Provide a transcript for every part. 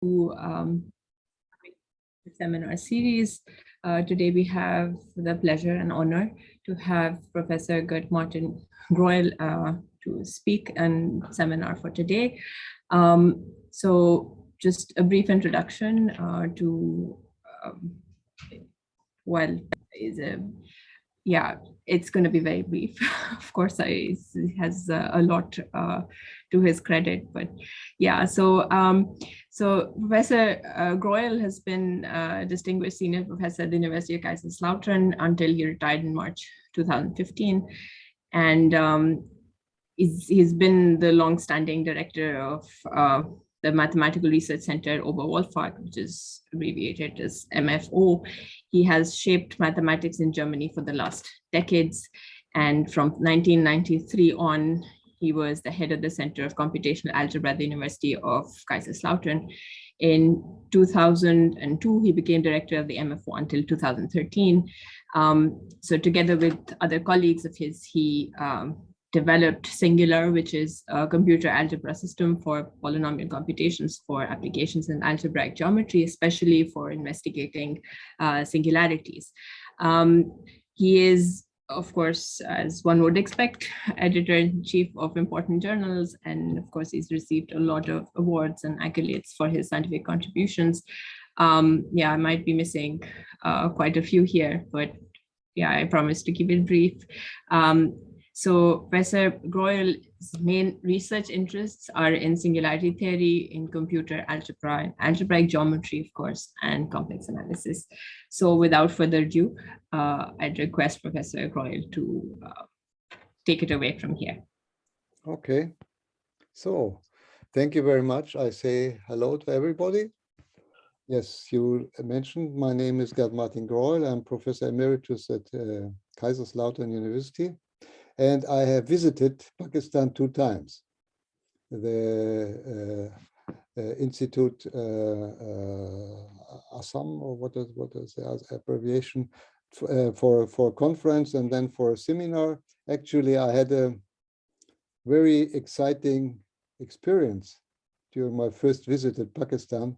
to the seminar series. Today we have the pleasure and honor to have Professor Gert Martin Greuel to speak and seminar for today. So just a brief introduction to it's going to be very brief. Of course, he has a lot to his credit, but yeah. So Professor Greuel has been a distinguished senior professor at the University of Kaiserslautern until he retired in March 2015, and he's been the long-standing director of the Mathematical Research Center Oberwolfach, which is abbreviated as MFO. He has shaped mathematics in Germany for the last decades. And from 1993 on, he was the head of the Center of Computational Algebra at the University of Kaiserslautern. In 2002, he became director of the MFO until 2013. So together with other colleagues of his, he developed Singular, which is a computer algebra system for polynomial computations for applications in algebraic geometry, especially for investigating singularities. He is, of course, as one would expect, editor-in-chief of important journals, and of course, he's received a lot of awards and accolades for his scientific contributions. I might be missing quite a few here, but yeah, I promise to keep it brief. So Professor Greuel's main research interests are in singularity theory, in computer algebra, and algebraic geometry, of course, and complex analysis. So without further ado, I'd request Professor Greuel to take it away from here. Okay. So thank you very much. I say hello to everybody. Yes, you mentioned my name is Gert Martin Greuel. I'm Professor Emeritus at Kaiserslautern University. And I have visited Pakistan 2 times. The Institute Assam, or what is the abbreviation, for a conference and then for a seminar. Actually, I had a very exciting experience during my first visit at Pakistan.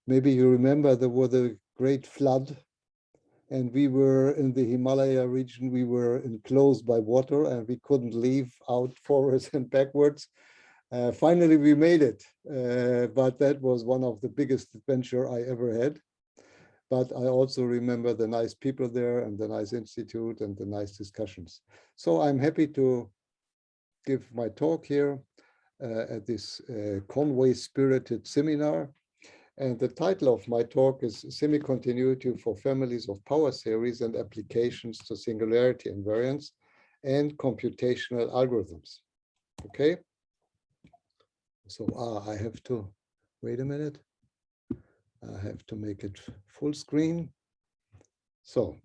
Maybe you remember there was a great flood. And we were in the Himalaya region, we were enclosed by water and we couldn't leave out forwards and backwards. Finally, we made it, but that was one of the biggest adventure I ever had. But I also remember the nice people there and the nice institute and the nice discussions. So I'm happy to give my talk here at this Conway-spirited seminar. And the title of my talk is Semicontinuity for Families of Power Series and Applications to Singularity Invariants and Computational Algorithms. Okay. So I have to, wait a minute. I have to make it full screen. So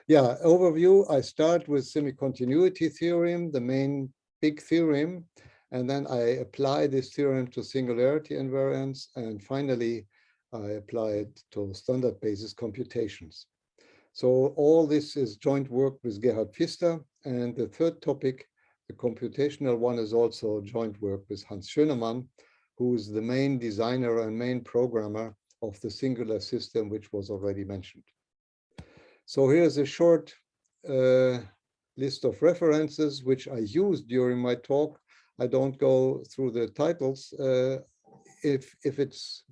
yeah, overview. I start with Semicontinuity Theorem, the main big theorem. And then I apply this theorem to singularity invariants. And finally, I apply it to standard basis computations. So all this is joint work with Gerhard Pfister. And the third topic, the computational one, is also joint work with Hans Schönemann, who is the main designer and main programmer of the singular system, which was already mentioned. So here's a short list of references, which I used during my talk. I don't go through the titles. If it's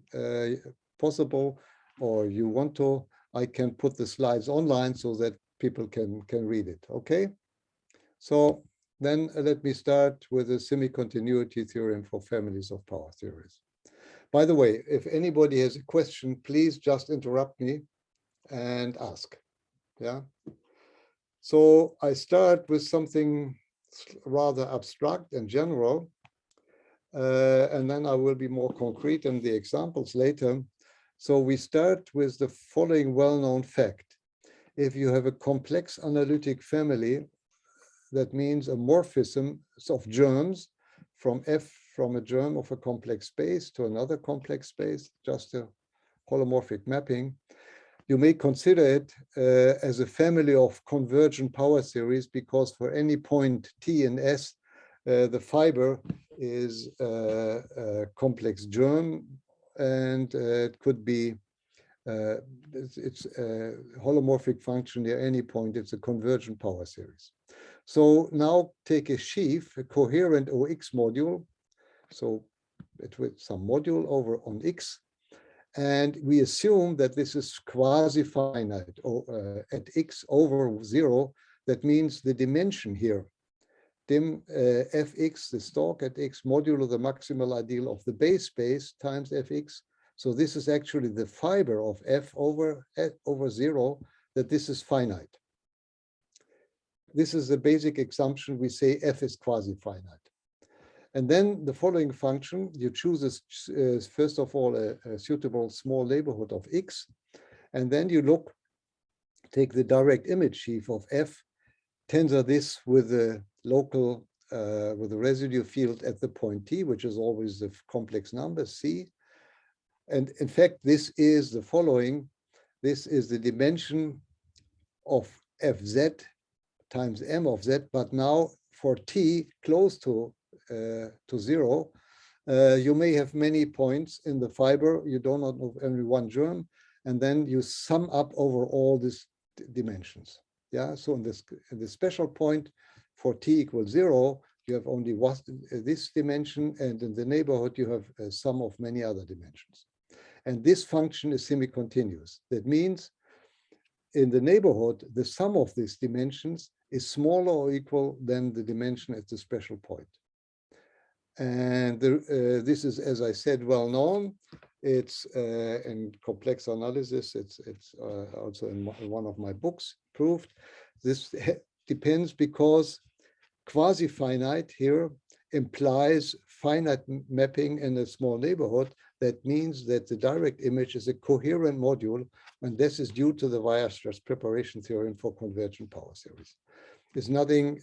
possible or you want to, I can put the slides online so that people can read it, okay? So then let me start with the semicontinuity theorem for families of power theories. By the way, if anybody has a question, please just interrupt me and ask, yeah? So I start with something rather abstract and general, and then I will be more concrete in the examples later. So we start with the following well-known fact. If you have a complex analytic family, that means a morphism of germs from a germ of a complex space to another complex space, just a holomorphic mapping, you may consider it as a family of convergent power series, because for any point T in S, the fiber is a complex germ and it could be it's a holomorphic function near any point. It's a convergent power series. So now take a sheaf, a coherent OX module. So it with some module over on X. And we assume that this is quasi-finite at X over 0. That means the dimension here, dim Fx, the stalk at X modulo the maximal ideal of the base space times Fx. So this is actually the fiber of F over 0, that this is finite. This is the basic assumption. We say F is quasi-finite. And then the following function, you choose, first of all, a suitable small neighborhood of X. And then you look, take the direct image sheaf of F, tensor this with the local, with the residue field at the point T, which is always the complex number C. And in fact, this is the following. This is the dimension of Fz times m of z, but now for T close to 0, you may have many points in the fiber. You do not know only one germ, and then you sum up over all these dimensions. Yeah. So in this special point for T equals 0, you have only this dimension, and in the neighborhood you have a sum of many other dimensions. And this function is semi-continuous. That means in the neighborhood, the sum of these dimensions is smaller or equal than the dimension at the special point. And this is, as I said, well known. It's in complex analysis. It's also in one of my books proved. This depends because quasi-finite here implies finite mapping in a small neighborhood. That means that the direct image is a coherent module, and this is due to the Weierstrass preparation theorem for convergent power series. It's nothing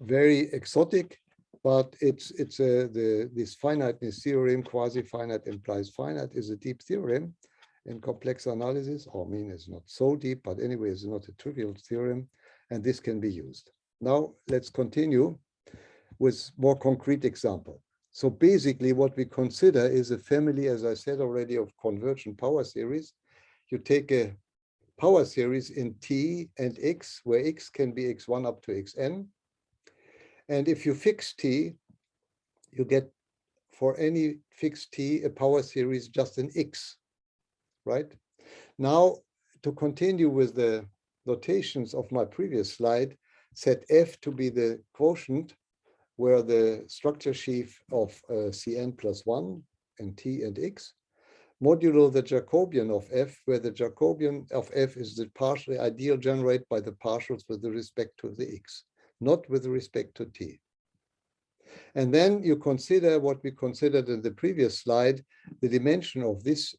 very exotic, but this finiteness theorem, quasi-finite implies finite, is a deep theorem in complex analysis. I mean, it's not so deep, but anyway, it's not a trivial theorem, and this can be used. Now, let's continue with more concrete example. So basically, what we consider is a family, as I said already, of convergent power series. You take a power series in T and X, where X can be X1 up to Xn. And if you fix T, you get for any fixed T a power series just in X, right? Now, to continue with the notations of my previous slide, set F to be the quotient where the structure sheaf of Cn plus 1 and T and X, modulo the Jacobian of F, where the Jacobian of F is the partial ideal generated by the partials with respect to the X, not with respect to T. And then you consider what we considered in the previous slide. The dimension of this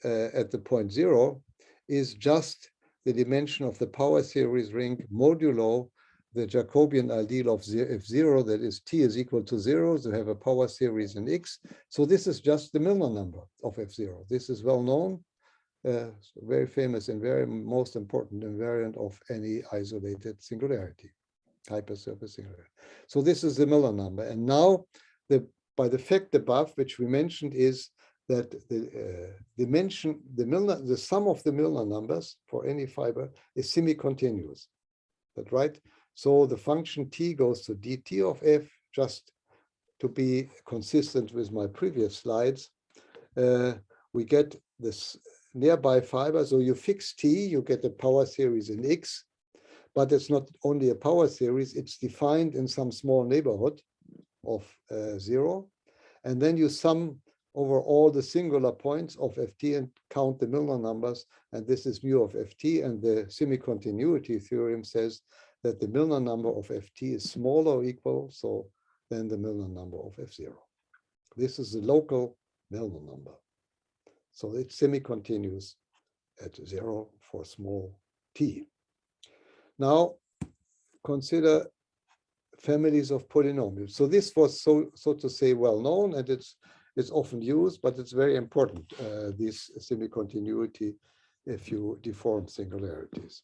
at the point 0 is just the dimension of the power series ring modulo the Jacobian ideal of F0, that is T is equal to 0, so have a power series in X. So this is just the Milnor number of F0. This is well known, very famous invariant, most important invariant of any isolated singularity, hypersurface singularity. So this is the Milnor number. And now, by the fact above, which we mentioned, is that the sum of the Milnor numbers for any fiber is semi-continuous. That's right. So the function T goes to dt of F, just to be consistent with my previous slides. We get this nearby fiber. So you fix T, you get a power series in X, but it's not only a power series, it's defined in some small neighborhood of 0. And then you sum over all the singular points of Ft and count the Milnor numbers. And this is mu of Ft. And the semicontinuity theorem says that the Milnor number of Ft is smaller or equal than the Milnor number of F0. This is the local Milnor number. So it's semi-continuous at 0 for small t. Now consider families of polynomials. So this was so to say well known, and it's often used, but it's very important, this semi-continuity, if you deform singularities.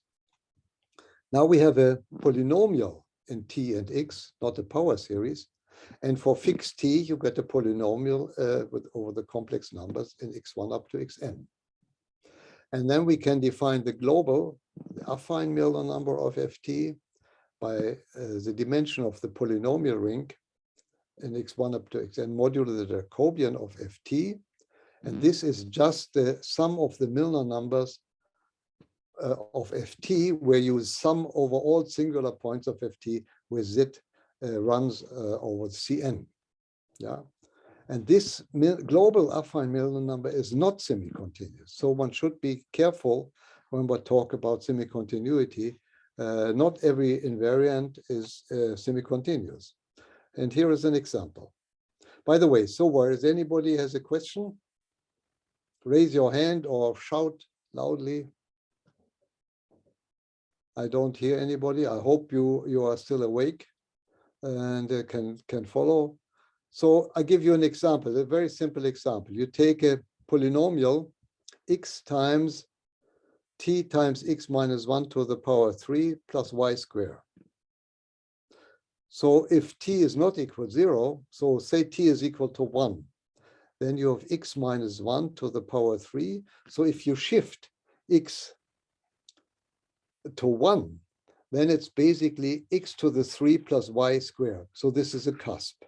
Now we have a polynomial in T and X, not a power series, And for fixed t, you get a polynomial over the complex numbers in x1 up to xn. And then we can define the global, the affine Milnor number of ft by the dimension of the polynomial ring in x1 up to xn modulo the Jacobian of ft. And this is just the sum of the Milnor numbers of ft, where you sum over all singular points of ft where z runs over Cn. Yeah. And this global affine Milnor number is not semicontinuous. So one should be careful when we talk about semicontinuity. Not every invariant is semicontinuous. And here is an example. By the way, so far, if anybody has a question, raise your hand or shout loudly. I don't hear anybody. I hope you are still awake and can follow. So I give you an example, a very simple example. You take a polynomial x times t times x minus 1 to the power 3 plus y squared. So if t is not equal to 0, so say t is equal to 1, then you have x minus 1 to the power 3. So if you shift x to 1, then it's basically x to the 3 plus y squared. So this is a cusp.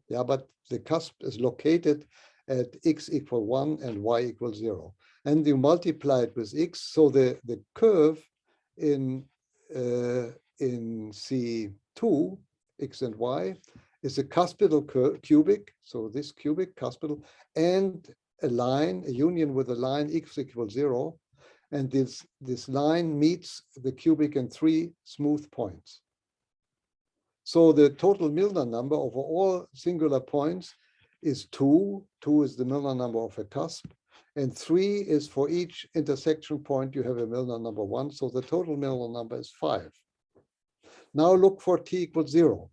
Yeah, but the cusp is located at x equal 1 and y equals 0. And you multiply it with x. So the curve in C2, x and y, is a cuspidal cubic. So this cubic cuspidal and a line, a union with a line x equals 0. And this line meets the cubic in 3 smooth points. So the total Milnor number over all singular points is 2. 2 is the Milnor number of a cusp. And 3 is for each intersection point, you have a Milnor number 1. So the total Milnor number is 5. Now look for t equals 0.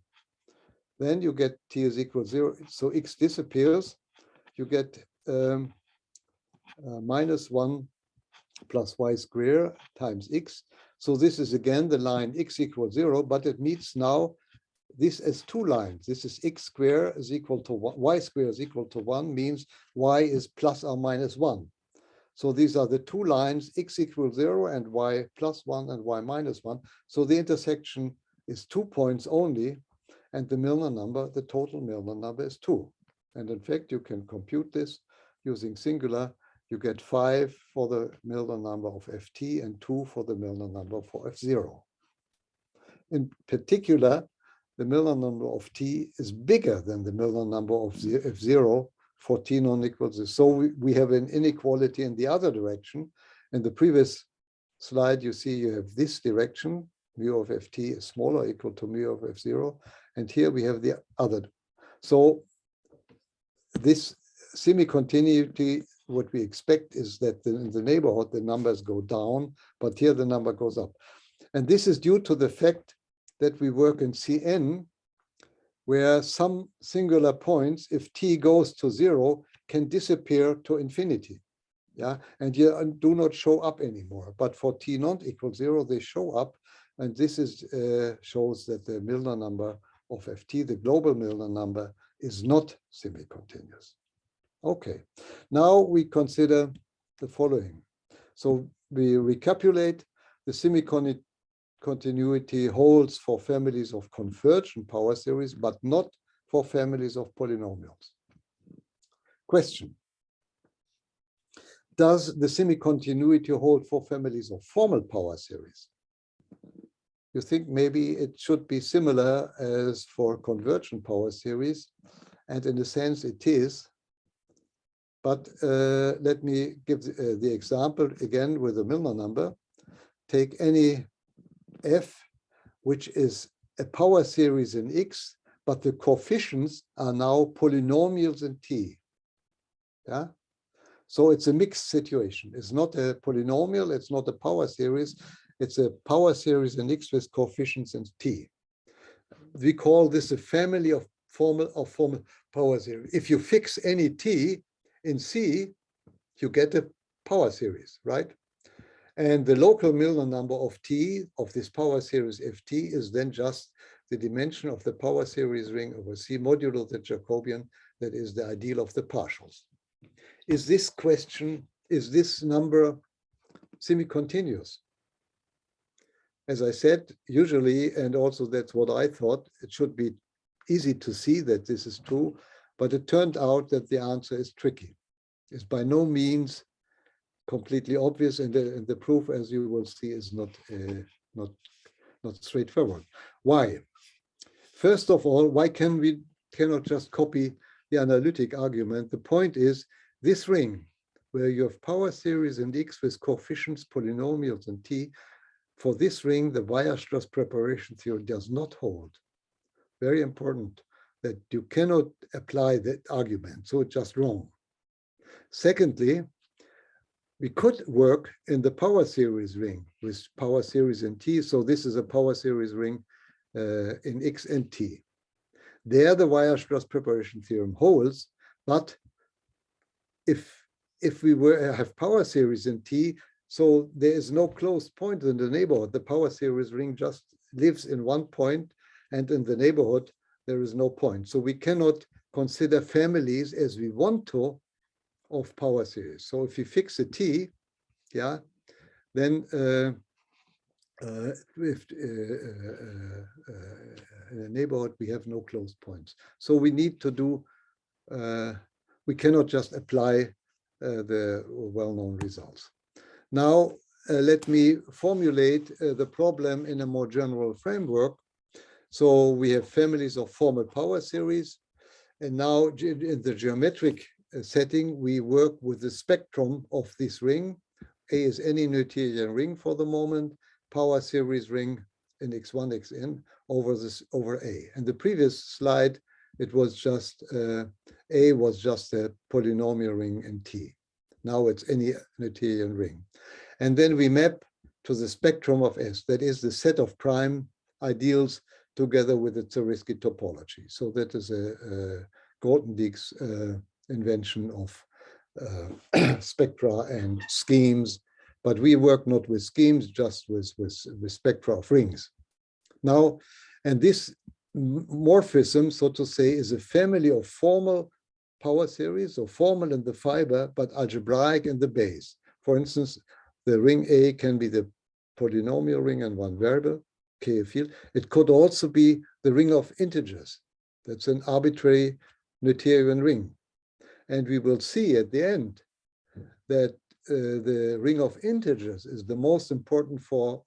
Then you get t is equal to 0. So x disappears. You get minus 1 plus y squared times x. So this is again the line x equals 0, but it meets now this as 2 lines. This is x squared is equal to 1, y squared is equal to 1, means y is plus or minus 1. So these are the 2 lines, x equals 0 and y plus 1 and y minus 1. So the intersection is 2 points only, and the Milnor number, the total Milnor number is 2. And in fact, you can compute this using singular. You get 5 for the Milnor number of ft and 2 for the Milnor number for f0. In particular, the Milnor number of t is bigger than the Milnor number of f0 for t non-equal to 0. So we have an inequality in the other direction. In the previous slide, you see you have this direction, mu of ft is smaller or equal to mu of f0. And here we have the other. So this semi-continuity, what we expect is that in the neighborhood, the numbers go down, but here the number goes up. And this is due to the fact that we work in Cn, where some singular points, if t goes to 0, can disappear to infinity. Yeah, and you do not show up anymore. But for t not equal 0, they show up. And this is shows that the Milnor number of ft, the global Milnor number, is not semi-continuous. Okay, now we consider the following. So we recapitulate. The semi-continuity holds for families of convergent power series, but not for families of polynomials. Question: does the semi-continuity hold for families of formal power series? You think maybe it should be similar as for convergent power series, and in a sense it is. But let me give the example again with the Milnor number. Take any f, which is a power series in x, but the coefficients are now polynomials in t. Yeah. So it's a mixed situation. It's not a polynomial, it's not a power series, it's a power series in x with coefficients in t. We call this a family of formal power series. If you fix any t in C, you get a power series, right? And the local Milnor number of t of this power series ft is then just the dimension of the power series ring over C modulo the Jacobian, that is the ideal of the partials. Is this question, is this number semi-continuous? As I said, usually, and also that's what I thought, it should be easy to see that this is true, but it turned out that the answer is tricky. It's by no means completely obvious, and the proof, as you will see, is not straightforward. Why? First of all, why cannot just copy the analytic argument? The point is, this ring, where you have power series in X with coefficients, polynomials, and T, for this ring, the Weierstrass preparation theory does not hold. Very important that you cannot apply that argument, so it's just wrong. Secondly, we could work in the power series ring with power series in T, so this is a power series ring in X and T. There, the Weierstrass preparation theorem holds, but if we have power series in T, so there is no closed point in the neighborhood. The power series ring just lives in one point, and in the neighborhood, there is no point. So we cannot consider families as we want to of power series. So if you fix a T, yeah, then in a neighborhood, we have no closed points. So we need to do, we cannot just apply the well-known results. Now, let me formulate the problem in a more general framework. So we have families of formal power series. And now in the geometric setting, we work with the spectrum of this ring. A is any Noetherian ring for the moment, power series ring in X1, Xn over A. And the previous slide, it was just, A was just a polynomial ring in T. Now it's any Noetherian ring. And then we map to the spectrum of S, that is the set of prime ideals together with the Zariski topology. So that is a Grothendieck's invention of spectra and schemes, but we work not with schemes, just with spectra of rings. Now, and this morphism, so to say, is a family of formal power series, or formal in the fiber, but algebraic in the base. For instance, the ring A can be the polynomial ring and one variable, K a field. It could also be the ring of integers. That's an arbitrary Noetherian ring. And we will see at the end that the ring of integers is the most important for,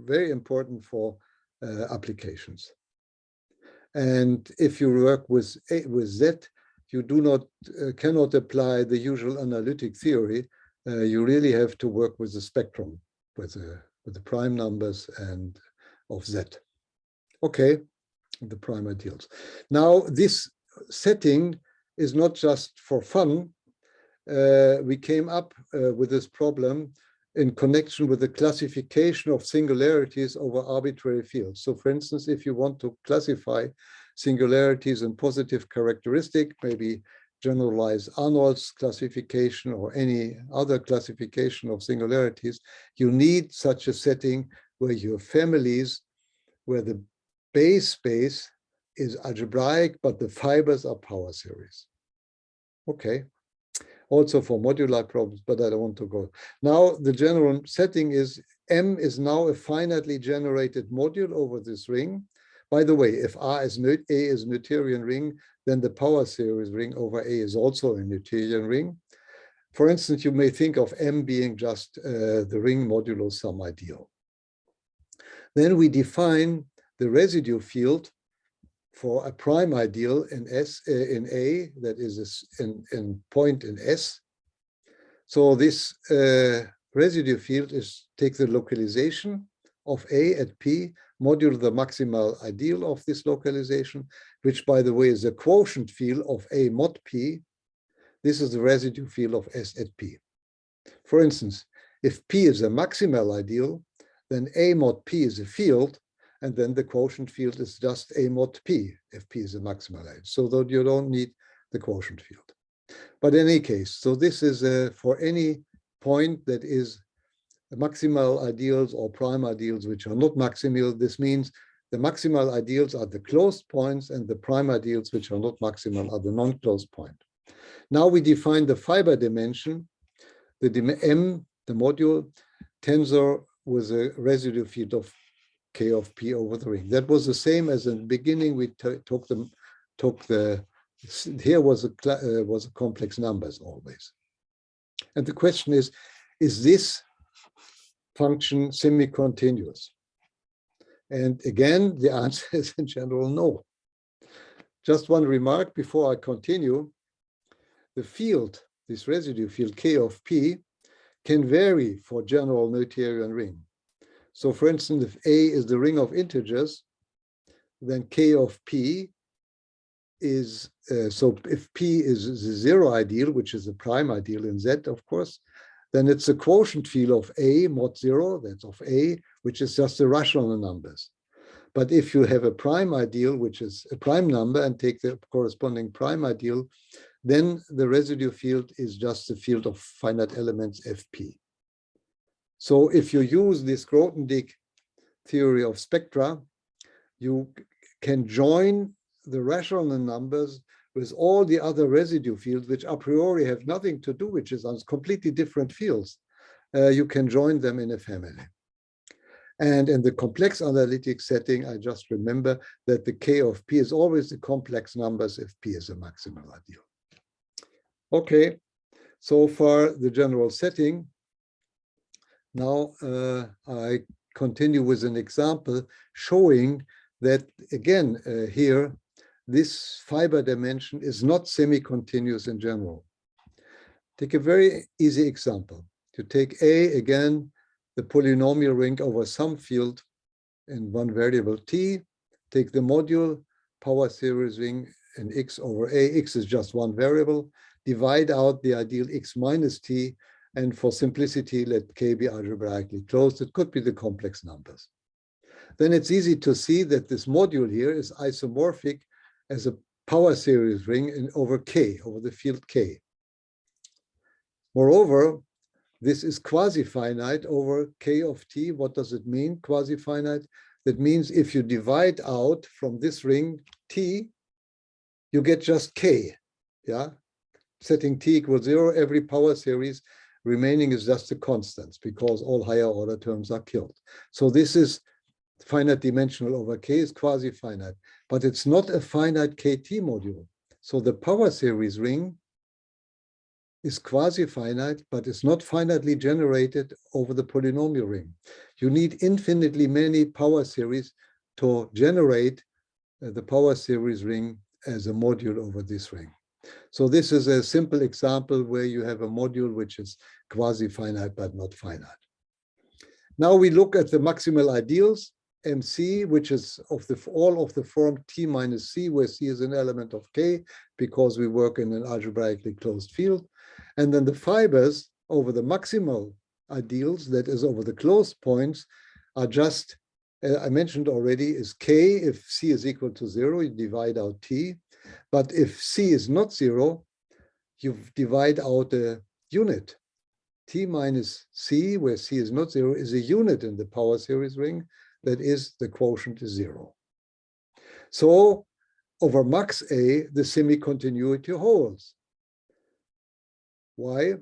very important for applications. And if you work with Z, you do not cannot apply the usual analytic theory. You really have to work with the spectrum, with the prime numbers and of Z. Okay, the prime ideals. Now this setting is not just for fun. We came up with this problem in connection with the classification of singularities over arbitrary fields. So for instance, if you want to classify singularities in positive characteristic, maybe generalize Arnold's classification or any other classification of singularities, you need such a setting where you have families where the base space is algebraic, but the fibers are power series. Okay. Also for modular problems, but I don't want to go. Now, the general setting is M is now a finitely generated module over this ring. By the way, if A is Noetherian ring, then the power series ring over A is also a Noetherian ring. For instance, you may think of M being just the ring modulo some ideal. Then we define the residue field for a prime ideal in S in A, that is in point in S. So this residue field is take the localization of A at P, modulo the maximal ideal of this localization, which by the way is a quotient field of A mod P. This is the residue field of S at P. For instance, if P is a maximal ideal, then A mod P is a field, and then the quotient field is just A mod P, if P is a maximal ideal, so that you don't need the quotient field. But in any case, so this is for any point that is maximal ideals or prime ideals which are not maximal. This means The maximal ideals are the closed points, and the prime ideals, which are not maximal, are the non-closed point. Now we define the fiber dimension, M, the module, tensor with a residue field of K of P over the ring. That was the same as in the beginning. We here was a complex numbers always. And the question is this function semi-continuous? And again, the answer is in general no. Just one remark before I continue. The field, this residue field K of P, can vary for general Noetherian ring. So for instance, if A is the ring of integers, then K of P is, so if P is the zero ideal, which is a prime ideal in Z, of course, then it's the quotient field of A mod zero, that's of A, which is just the rational numbers. But if you have a prime ideal, which is a prime number, and take the corresponding prime ideal, then the residue field is just the field of finite elements Fp. So if you use this Grothendieck theory of spectra, you can join the rational numbers with all the other residue fields, which a priori have nothing to do, which is on completely different fields. You can join them in a family. And in the complex analytic setting, I just remember that the K of P is always the complex numbers if P is a maximal ideal. Okay, so far the general setting. Now I continue with an example showing that, again, here, this fiber dimension is not semi-continuous in general. Take a very easy example. You take A, again, the polynomial ring over some field in one variable t, take the module, power series ring in X over A, X is just one variable, divide out the ideal X minus t, and for simplicity, let K be algebraically closed. It could be the complex numbers. Then it's easy to see that this module here is isomorphic as a power series ring over K, over the field K. Moreover, this is quasi-finite over K of T. What does it mean, quasi-finite? That means if you divide out from this ring T, you get just K, yeah? Setting T equals 0, every power series remaining is just the constants because all higher order terms are killed. So this is finite dimensional over K is quasi-finite, but it's not a finite KT module. So the power series ring is quasi-finite, but it's not finitely generated over the polynomial ring. You need infinitely many power series to generate the power series ring as a module over this ring. So this is a simple example where you have a module which is quasi-finite but not finite. Now we look at the maximal ideals, MC, which is of all of the form T minus C, where C is an element of K, because we work in an algebraically closed field. And then the fibers over the maximal ideals, that is over the closed points, are just, I mentioned already, is K. If C is equal to 0, you divide out T. But if C is not 0, you divide out a unit. T minus C, where C is not 0, is a unit in the power series ring. That is, the quotient is 0. So over max A, the semi-continuity holds. Why?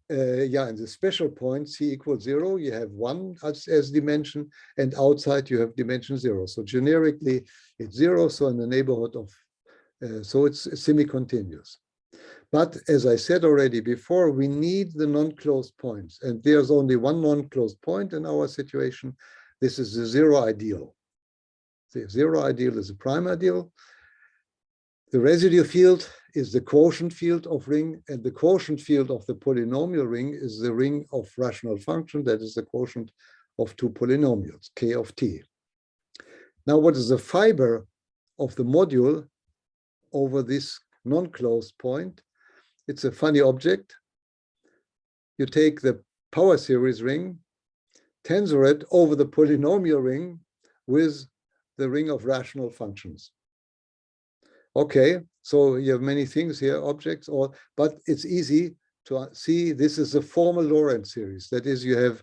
Yeah, in the special point, C equals 0, you have 1 as dimension, and outside you have dimension 0. So generically, it's 0, so in the neighborhood of, so it's semi-continuous. But as I said already before, we need the non-closed points, and there's only one non-closed point in our situation. This is the zero ideal. The zero ideal is a prime ideal. The residue field is the quotient field of ring, and the quotient field of the polynomial ring is the ring of rational function, that is the quotient of two polynomials, K of T. Now, what is the fiber of the module over this non-closed point? It's a funny object. You take the power series ring, tensor it over the polynomial ring with the ring of rational functions. Okay, so you have many things here, objects, but it's easy to see this is a formal Lorentz series. That is, you have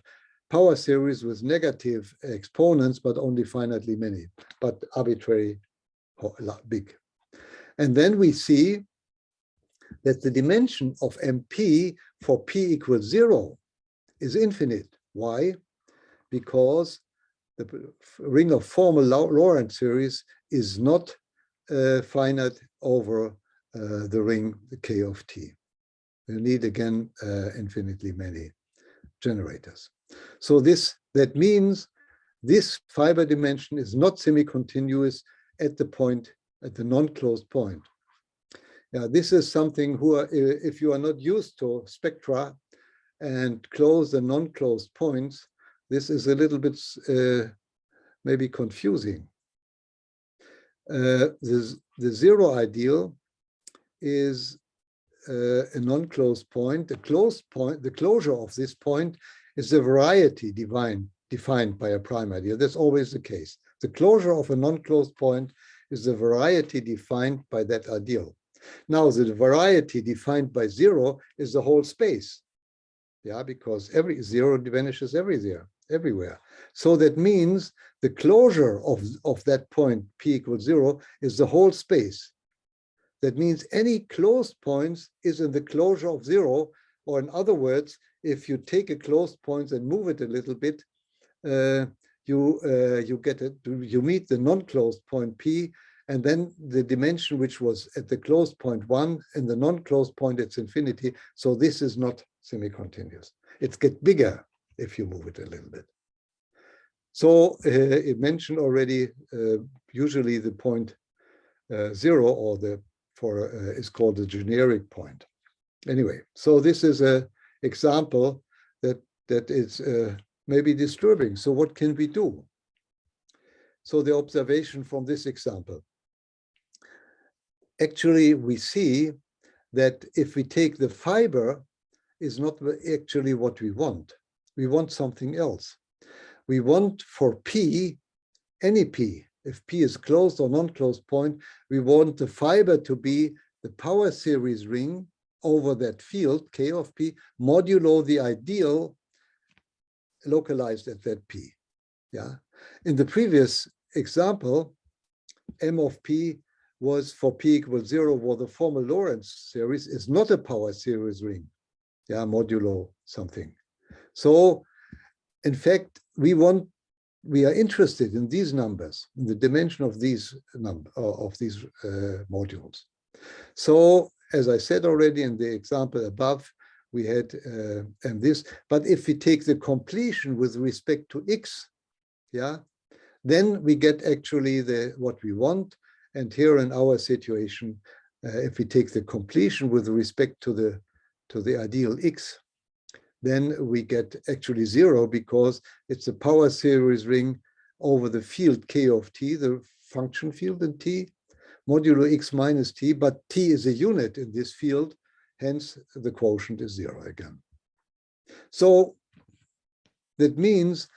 power series with negative exponents, but only finitely many, but arbitrary big. And then we see that the dimension of MP for P equals 0 is infinite. Why? Because the ring of formal Lorentz series is not finite over the ring K of T. You need again infinitely many generators. So that means this fiber dimension is not semi-continuous at the non-closed point. Yeah, this is something if you are not used to spectra and closed and non-closed points, this is a little bit maybe confusing. The zero ideal is a non-closed point. The closed point, the closure of this point is a variety defined by a prime ideal. That's always the case. The closure of a non-closed point is the variety defined by that ideal. Now, the variety defined by 0 is the whole space. Yeah, because every 0 vanishes everywhere. So that means the closure of that point, P equals 0, is the whole space. That means any closed points is in the closure of 0, or in other words, if you take a closed point and move it a little bit, you meet the non-closed point P, and then the dimension which was at the closed point 1 and the non-closed point it's infinity. So this is not semi-continuous. It gets bigger if you move it a little bit. So it mentioned already, usually the point 0 or is called the generic point. Anyway, so this is an example that is maybe disturbing. So what can we do? So the observation from this example. Actually, we see that if we take the fiber, is not actually what we want. We want something else. We want for P, any P, if P is closed or non-closed point, we want the fiber to be the power series ring over that field, K of P, modulo the ideal localized at that P. Yeah. In the previous example, M of P was for P equals 0, where the formal Lorentz series is not a power series ring. Yeah, modulo something. So, in fact, we are interested in these numbers, in the dimension of these modules. So, as I said already in the example above, we had and this. But if we take the completion with respect to x, yeah, then we get actually what we want. And here in our situation, if we take the completion with respect to the ideal x, then we get actually 0 because it's a power series ring over the field K of T, the function field in T, modulo x minus T, but T is a unit in this field, hence the quotient is 0 again. So that means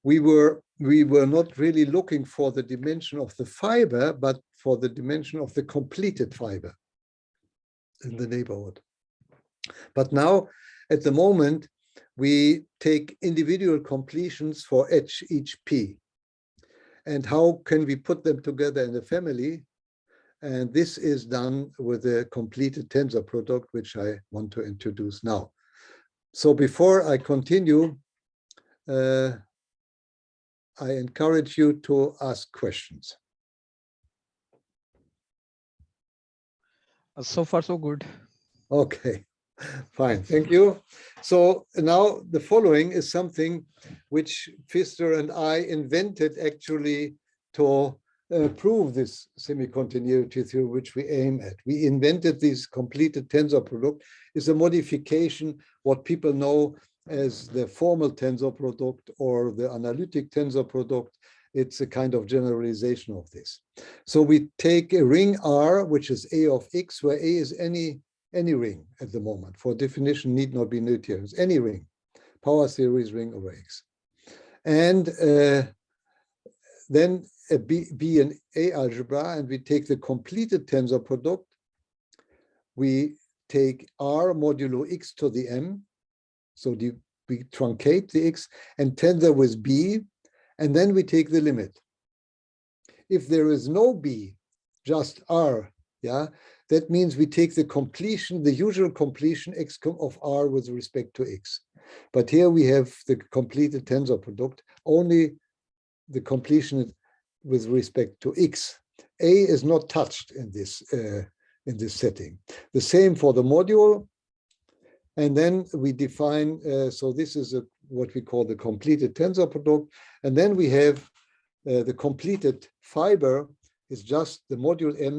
we were not really looking for the dimension of the fiber, but for the dimension of the completed fiber in the neighborhood. But now, at the moment, we take individual completions for each P. And how can we put them together in a family? And this is done with a completed tensor product, which I want to introduce now. So before I continue, I encourage you to ask questions. So far, so good. Okay, fine, thank you. So now the following is something which Pfister and I invented actually to prove this semi-continuity theory, which we aim at. We invented this completed tensor product. Is a modification, what people know as the formal tensor product or the analytic tensor product. It's a kind of generalization of this. So we take a ring R, which is A of X, where A is any ring at the moment. For definition, need not be Newtonian. Any ring, power series ring over X. And then a B and A algebra, and we take the completed tensor product. We take R modulo X to the M. So we truncate the x and tensor with b, and then we take the limit. If there is no b, just r, yeah, that means we take the completion, the usual completion x of r with respect to x. But here we have the completed tensor product, only the completion with respect to x. A is not touched in this setting. The same for the module. And then we define, so this is what we call the completed tensor product. And then we have the completed fiber is just the module M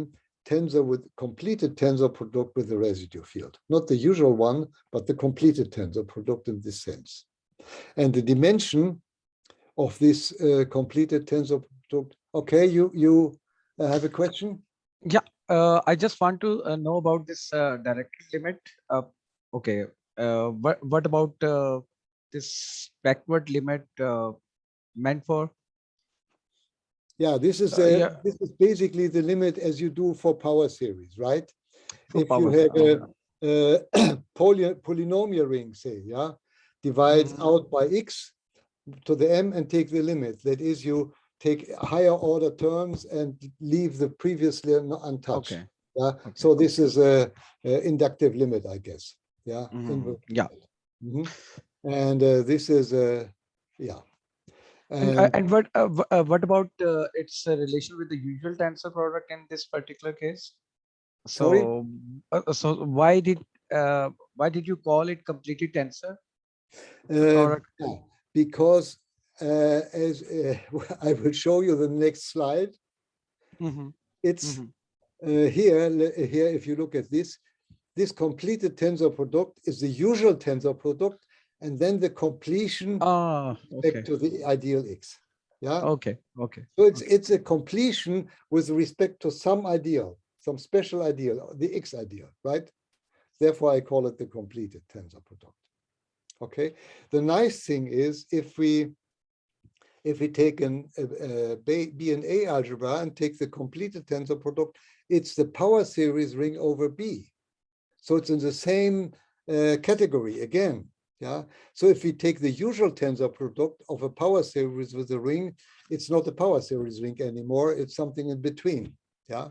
tensor with completed tensor product with the residue field. Not the usual one, but the completed tensor product in this sense. And the dimension of this completed tensor product. Okay, you have a question? Yeah, I just want to know about this directed limit. Okay, what about this backward limit meant for? Yeah, this is this is basically the limit as you do for power series, right? If you have a polynomial ring, say, yeah, divides out by x to the m and take the limit. That is, you take higher order terms and leave the previously untouched. Okay. Yeah. Okay. So this is a inductive limit, I guess. Yeah. Yeah. And this is yeah. And what about its relation with the usual tensor product in this particular case? So, so why did you call it completed tensor product? Yeah, because as I will show you the next slide. It's here. If you look at this completed tensor product is the usual tensor product, and then the completion back to the ideal x. Yeah. Okay. So it's a completion with respect to some ideal, some special ideal, the x ideal, right? Therefore, I call it the completed tensor product. Okay. The nice thing is if we take an B and A algebra and take the completed tensor product, it's the power series ring over B. So it's in the same category again. Yeah. So if we take the usual tensor product of a power series with a ring, it's not a power series ring anymore. It's something in between. Yeah.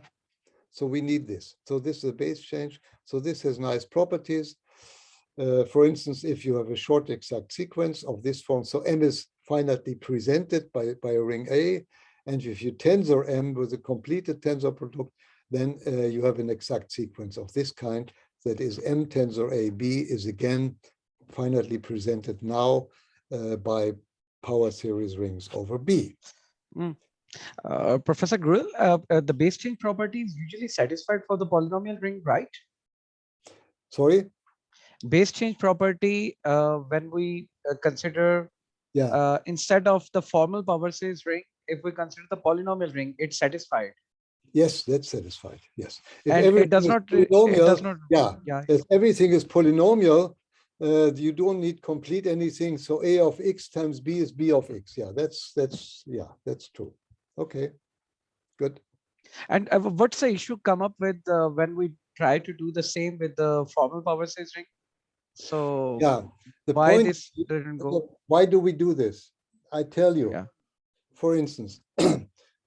So we need this. So this is a base change. So this has nice properties. For instance, if you have a short exact sequence of this form, so M is finitely presented by a ring A, and if you tensor M with a completed tensor product, then you have an exact sequence of this kind. That is M tensor AB is again finitely presented now by power series rings over B. Professor Greuel, the base change property is usually satisfied for the polynomial ring, right? Sorry? Base change property, when we consider, instead of the formal power series ring, if we consider the polynomial ring, it's satisfied. Yes, that's satisfied. Yes. If and everything it does not. Polynomial, it does not. Yeah. If everything is polynomial, you don't need complete anything. So A of x times B is B of x. Yeah, that's true. Okay, good. And what's the issue come up with when we try to do the same with the formal power series ring? So yeah, the why point this didn't go? Why do we do this? I tell you. Yeah. For instance,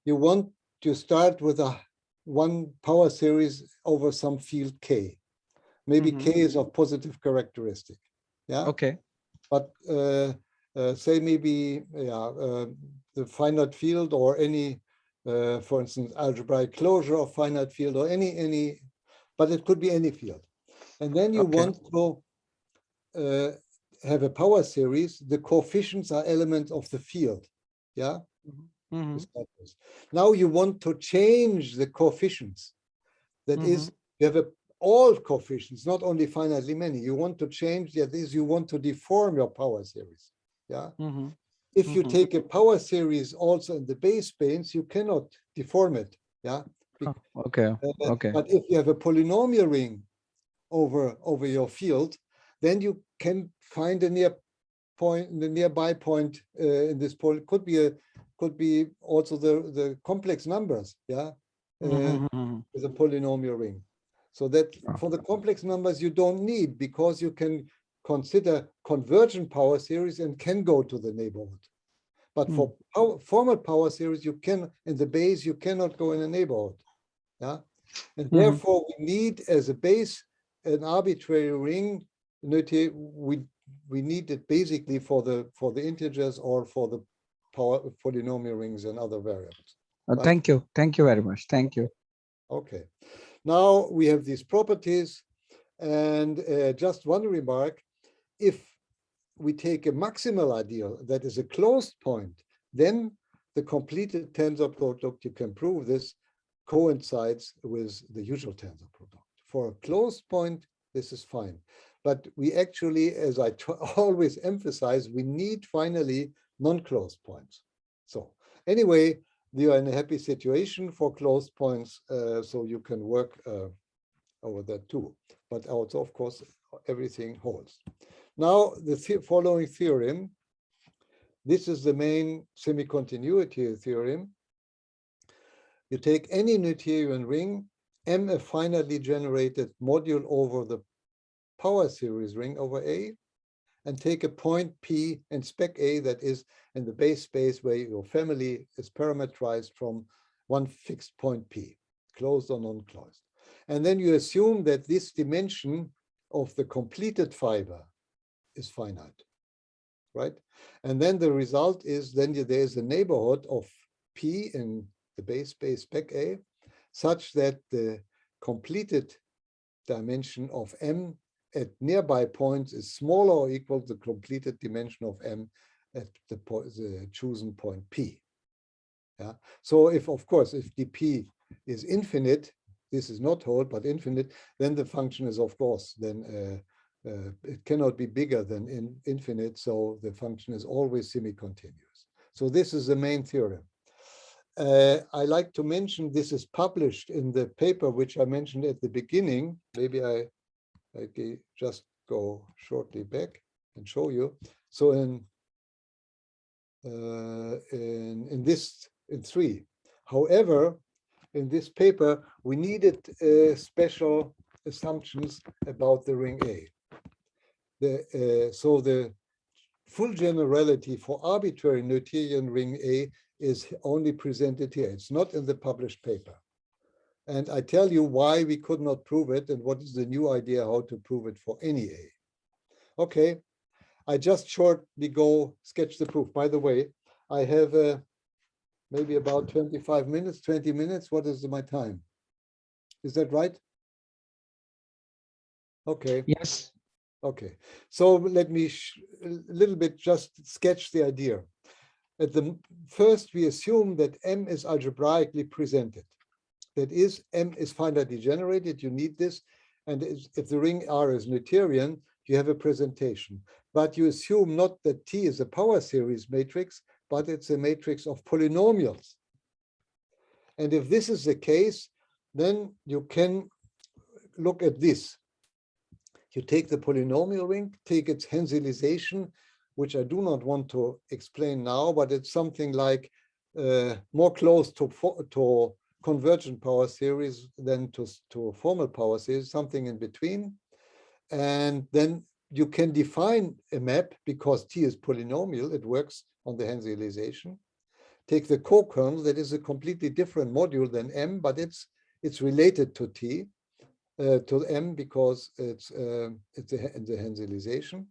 you want to start with one power series over some field K. Maybe K is of positive characteristic. Yeah. Okay. But say maybe the finite field or any, for instance, algebraic closure of finite field or any, but it could be any field. And then you want to have a power series. The coefficients are elements of the field. Yeah. Now you want to change the coefficients. That is, you have all coefficients, not only finitely many. You want to change, that is, you want to deform your power series. Yeah. If you take a power series also in the base space, you cannot deform it. Yeah. Okay. But if you have a polynomial ring over your field, then you can find a nearby point in this poly. Could be also the complex numbers. Yeah. With a polynomial ring. So that for the complex numbers you don't need, because you can consider convergent power series and can go to the neighborhood. But for formal power series, you can, in the base, you cannot go in a neighborhood. Yeah. And therefore, we need as a base an arbitrary ring. We need it basically for the integers or for the polynomial rings and other variables. Right? Thank you. Thank you very much. Thank you. Okay. Now we have these properties, and just one remark: if we take a maximal ideal that is a closed point, then the completed tensor product, you can prove this, coincides with the usual tensor product. For a closed point, this is fine. But we actually, as I always emphasize, we need finally non-closed points. So anyway, you are in a happy situation for closed points, so you can work over that too. But also, of course, everything holds. Now, the following theorem, this is the main semicontinuity theorem. You take any Noetherian ring, M a finitely generated module over the power series ring over A, and take a point P and spec A that is in the base space where your family is parameterized from one fixed point P, closed or non-closed. And then you assume that this dimension of the completed fiber is finite, right? And then the result is then there is a neighborhood of P in the base space spec A, such that the completed dimension of M at nearby points is smaller or equal to the completed dimension of M at the chosen point P. Yeah. So if, of course, if dP is infinite, this is not whole, but infinite, then the function is, of course, then it cannot be bigger than infinite, so the function is always semi-continuous. So this is the main theorem. I like to mention this is published in the paper which I mentioned at the beginning. Maybe I just go shortly back and show you. So in 3. However, in this paper, we needed special assumptions about the ring A. So the full generality for arbitrary Noetherian ring A is only presented here. It's not in the published paper. And I tell you why we could not prove it and what is the new idea how to prove it for any A. Okay, I just shortly go sketch the proof. By the way, I have maybe about 25 minutes, 20 minutes. What is my time? Is that right? Okay. Yes. Okay. So let me a little bit just sketch the idea. At the first, we assume that M is algebraically presented. That is, M is finitely generated. You need this. And if the ring R is Noetherian, you have a presentation. But you assume not that T is a power series matrix, but it's a matrix of polynomials. And if this is the case, then you can look at this. You take the polynomial ring, take its Henselization, which I do not want to explain now, but it's something like more close to convergent power series than to formal power series, something in between. And then you can define a map because T is polynomial, it works on the Henselization. Take the co-kernel, that is a completely different module than M, but it's related to T, to M because it's in the Henselization.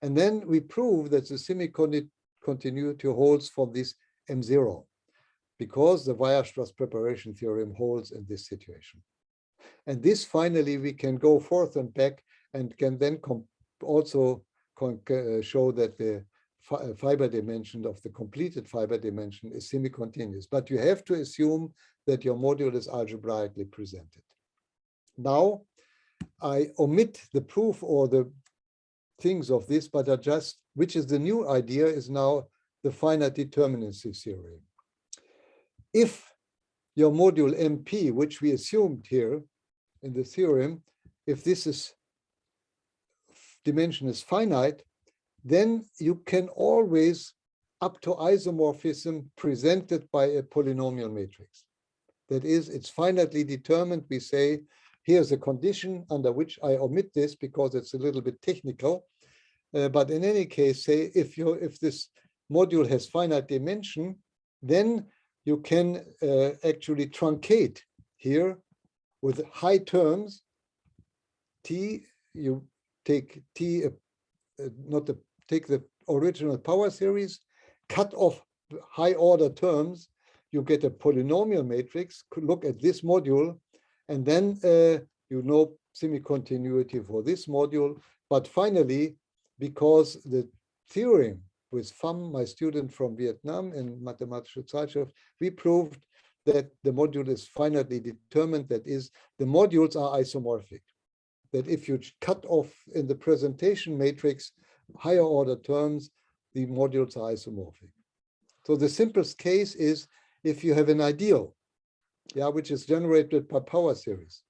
And then we prove that the semi-continuity holds for this M0 because the Weierstrass preparation theorem holds in this situation. And this finally we can go forth and back and can then also show that the fiber dimension of the completed fiber dimension is semi-continuous. But you have to assume that your module is algebraically presented. Now, I omit the proof or the things of this, but I just, which is the new idea, is now the finite determinancy theorem. If your module MP, which we assumed here in the theorem, if this is dimension is finite, then you can always, up to isomorphism, present it by a polynomial matrix. That is, it's finitely determined. We say, here's a condition under which I omit this because it's a little bit technical. But in any case, say if this module has finite dimension, then you can actually truncate here with high terms. T, you take T, take the original power series, cut off high order terms, you get a polynomial matrix. Look at this module, and then you know semi-continuity for this module. But finally, because the theorem with Pham, my student from Vietnam in Mathematische Zeitschrift, we proved that the module is finitely determined. That is, the modules are isomorphic. That if you cut off in the presentation matrix higher order terms, the modules are isomorphic. So the simplest case is if you have an ideal, yeah, which is generated by power series.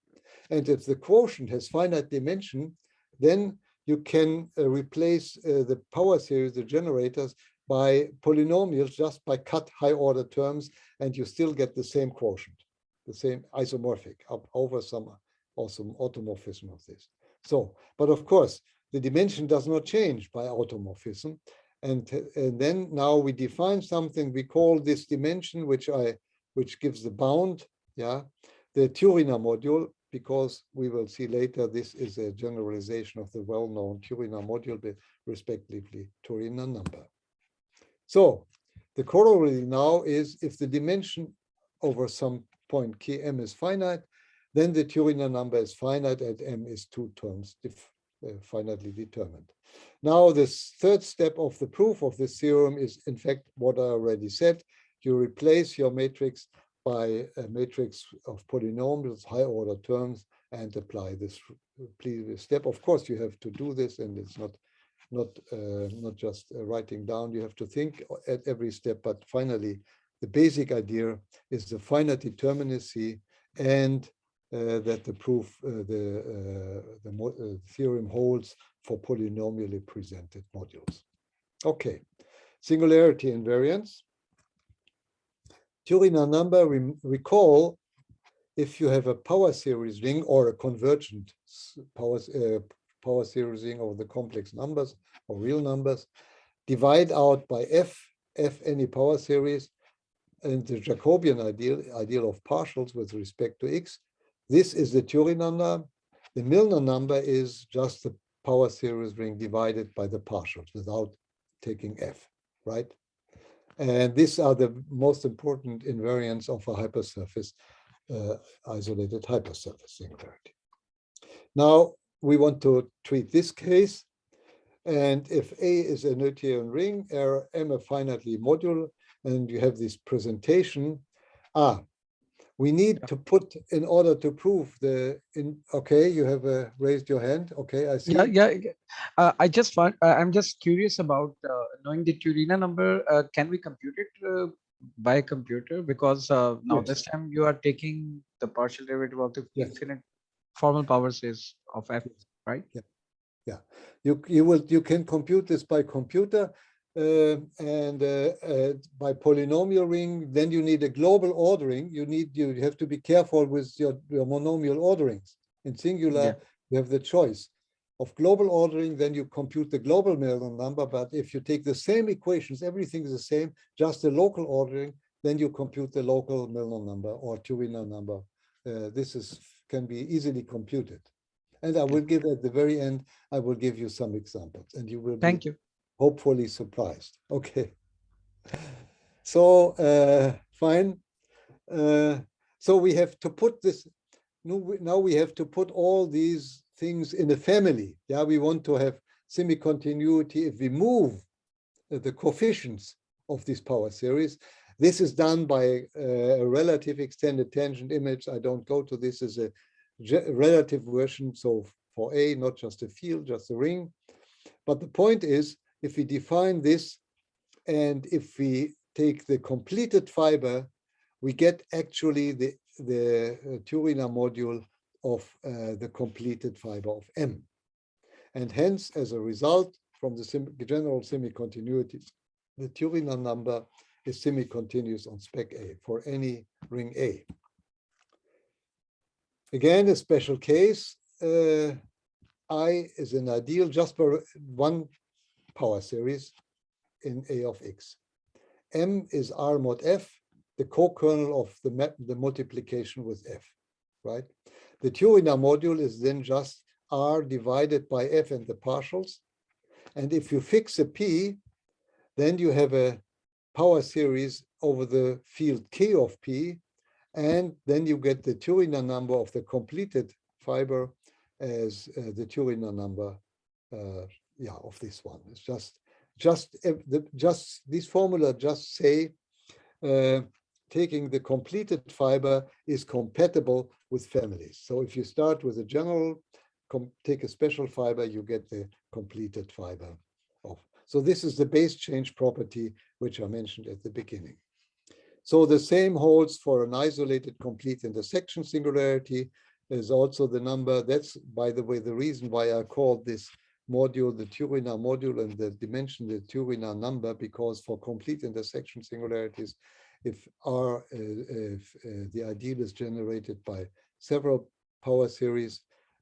And if the quotient has finite dimension, then you can replace the power series, the generators, by polynomials just by cut high order terms, and you still get the same quotient, the same isomorphic over some awesome automorphism of this. So, but of course, the dimension does not change by automorphism. And then now we define something, we call this dimension, which gives the bound, yeah, the Turiner module, because we will see later this is a generalization of the well-known Turiner module, respectively Turiner number. So the corollary now is if the dimension over some point Km is finite, then the Turiner number is finite and M is two terms finitely determined. Now, this third step of the proof of this theorem is, in fact, what I already said. You replace your matrix by a matrix of polynomials, high order terms, and apply this previous step. Of course, you have to do this, and it's not just writing down. You have to think at every step. But finally, the basic idea is the finite determinacy, and that the proof, the theorem holds for polynomially presented modules. Okay, singularity invariance. Turiner number, recall, if you have a power series ring or a convergent power series ring over the complex numbers or real numbers, divide out by f any power series, and the Jacobian ideal of partials with respect to x. This is the Turiner number. The Milnor number is just the power series ring divided by the partials without taking f, right? And these are the most important invariants of a hypersurface, isolated hypersurface singularity. Now, we want to treat this case. And if A is a Noetherian ring, M a finitely modular, and you have this presentation, we need to put, in order to prove okay, you have raised your hand. Okay, I see. I just want, I'm just curious about knowing the Turiner number. Can we compute it by a computer? Because now Yes. this time you are taking the partial derivative of the Yes. infinite formal power series of f, right? Yeah. You can compute this by computer. And by polynomial ring, then you need a global ordering. You have to be careful with your monomial orderings. In singular, you have the choice of global ordering, then you compute the global Milnor number. But if you take the same equations, everything is the same, just the local ordering, then you compute the local Milnor number or Turiner number. This can be easily computed. And I will give at the very end, I will give you some examples, and you will Thank you. Hopefully surprised. Okay. So fine. So we have to put this. Now we have to put all these things in a family. Yeah, we want to have semi-continuity if we move the coefficients of this power series. This is done by a relative extended tangent image. I don't go to this as a relative version. So for A, not just a field, just a ring. But the point is, if we define this, and if we take the completed fiber, we get actually the Turiner module of the completed fiber of M. And hence, as a result, from the general semi-continuities, the Turiner number is semi-continuous on spec A for any ring A. Again, a special case. I is an ideal just for one power series in A of x. M is R mod F, the co-kernel of the multiplication with F, right? The Turing module is then just R divided by F and the partials. And if you fix a P, then you have a power series over the field K of P, and then you get the Turing number of the completed fiber as the Turing number, of this one. It's just this formula just say taking the completed fiber is compatible with families. So if you start with a general, take a special fiber, you get the completed fiber of. So this is the base change property, which I mentioned at the beginning. So the same holds for an isolated complete intersection singularity. There's also the number. That's, by the way, the reason why I called this module the Turing module and the dimension the Turing number, because for complete intersection singularities, if the ideal is generated by several power series,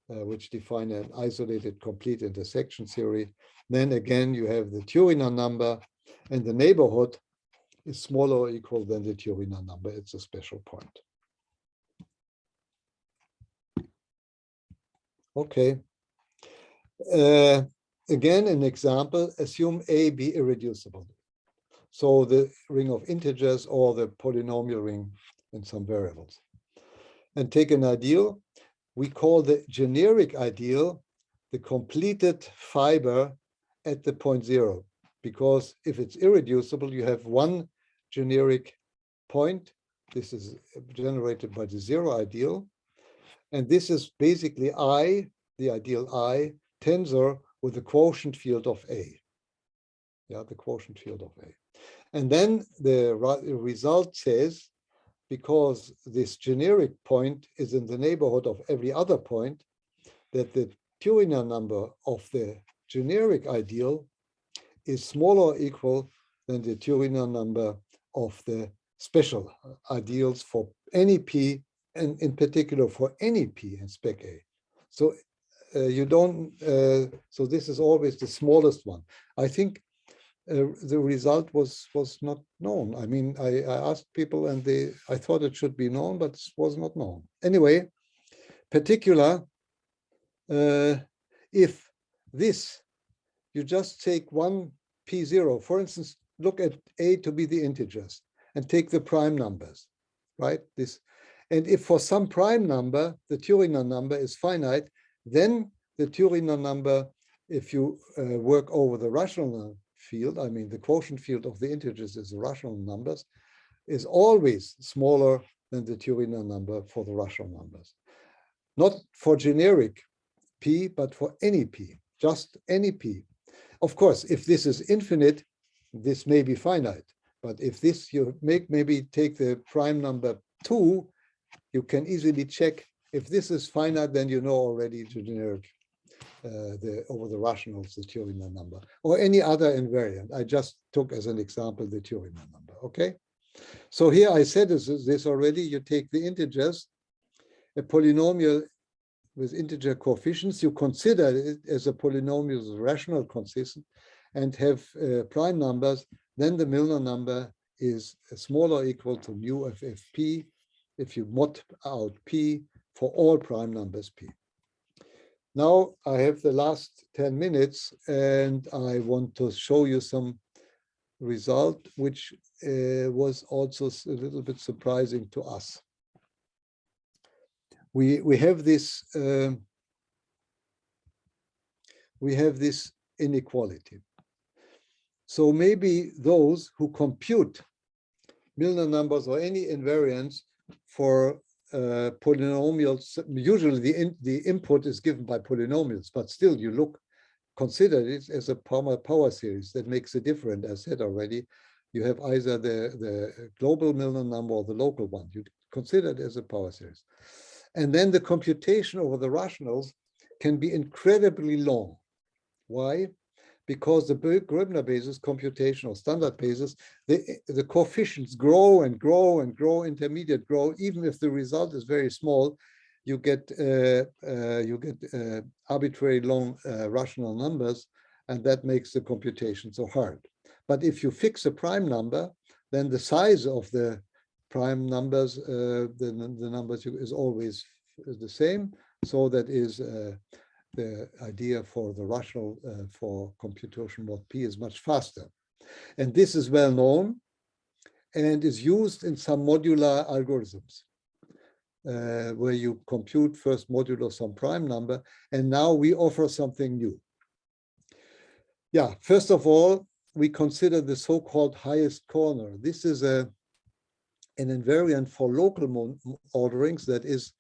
which define an isolated complete intersection theory, then again you have the Turing number, and the neighborhood is smaller or equal than the Turing number. It's a special point. Okay. Again, an example, assume A be irreducible. So the ring of integers or the polynomial ring in some variables. And take an ideal. We call the generic ideal the completed fiber at the point 0. Because if it's irreducible, you have one generic point. This is generated by the 0 ideal. And this is basically I, the ideal I, tensor with the quotient field of A. Yeah, the quotient field of A. And then the result says, because this generic point is in the neighborhood of every other point, that the Turing number of the generic ideal is smaller or equal than the Turing number of the special ideals for any P, and in particular for any P in spec A. So you don't, so this is always the smallest one. I think the result was not known. I mean, I asked people and I thought it should be known, but it was not known. Anyway, particular, if this, you just take one P0, for instance, look at A to be the integers and take the prime numbers, right? This, and if for some prime number, the Turing number is finite, then the Turing number, if you work over the rational field, I mean, the quotient field of the integers is the rational numbers, is always smaller than the Turing number for the rational numbers. Not for generic P, but for any P, just any P. Of course, if this is infinite, this may be finite. But if this, you maybe take the prime number 2, you can easily check if this is finite, then you know already the generic over the rationals, the Turing number, or any other invariant. I just took as an example the Turing number, okay? So here I said this already, you take the integers, a polynomial with integer coefficients, you consider it as a polynomial with rational consistent and have prime numbers, then the Milnor number is smaller or equal to mu of fp if you mod out p for all prime numbers p. Now I have the last 10 minutes and I want to show you some result which was also a little bit surprising to us. We have this inequality. So maybe those who compute Milnor numbers or any invariants for polynomials, usually the input is given by polynomials, but still you consider it as a power series that makes a difference. As said already, you have either the global Milnor number or the local one. You consider it as a power series. And then the computation over the rationals can be incredibly long. Why? Because the Gröbner basis, computational standard basis, the coefficients grow and grow and grow, intermediate grow. Even if the result is very small, you get arbitrary long rational numbers, and that makes the computation so hard. But if you fix a prime number, then the size of the prime numbers, the numbers is always the same. So that is the idea for the rational for computation mod P is much faster. And this is well known and is used in some modular algorithms where you compute first modulo some prime number. And now we offer something new. Yeah, first of all, we consider the so-called highest corner. This is an invariant for local orderings. That is,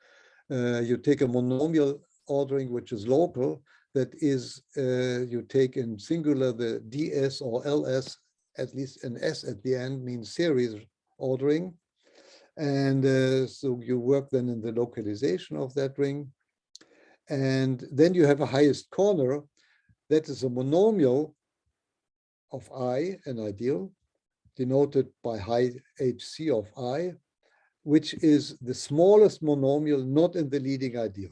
you take a monomial ordering which is local. That is, you take in singular the ds or ls, at least an s at the end means series ordering. And so you work then in the localization of that ring. And then you have a highest corner. That is a monomial of I, an ideal, denoted by high HC of I, which is the smallest monomial not in the leading ideal.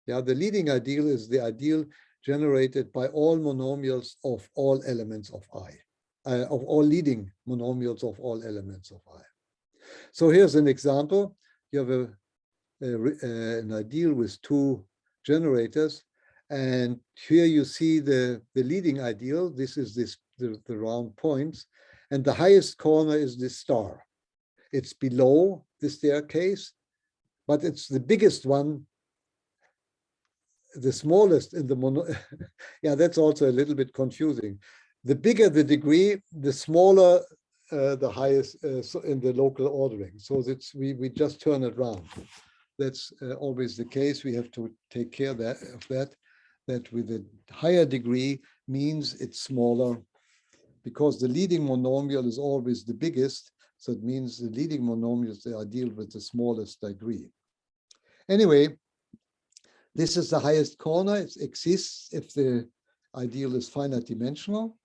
Yeah, the leading ideal is the ideal generated by all monomials of all elements of I, of all leading monomials of all elements of I. So here's an example. You have an ideal with two generators, and here you see the leading ideal. This is the round points, and the highest corner is this star. It's below the staircase, but it's the biggest one, the smallest in the mono. Yeah, that's also a little bit confusing. The bigger the degree, the smaller the highest in the local ordering. So that's we just turn it around. That's always the case. We have to take care of that with a higher degree means it's smaller, because the leading monomial is always the biggest. So it means the leading monomials, they are deal with the smallest degree. Anyway, this is the highest corner. It exists if the ideal is finite dimensional.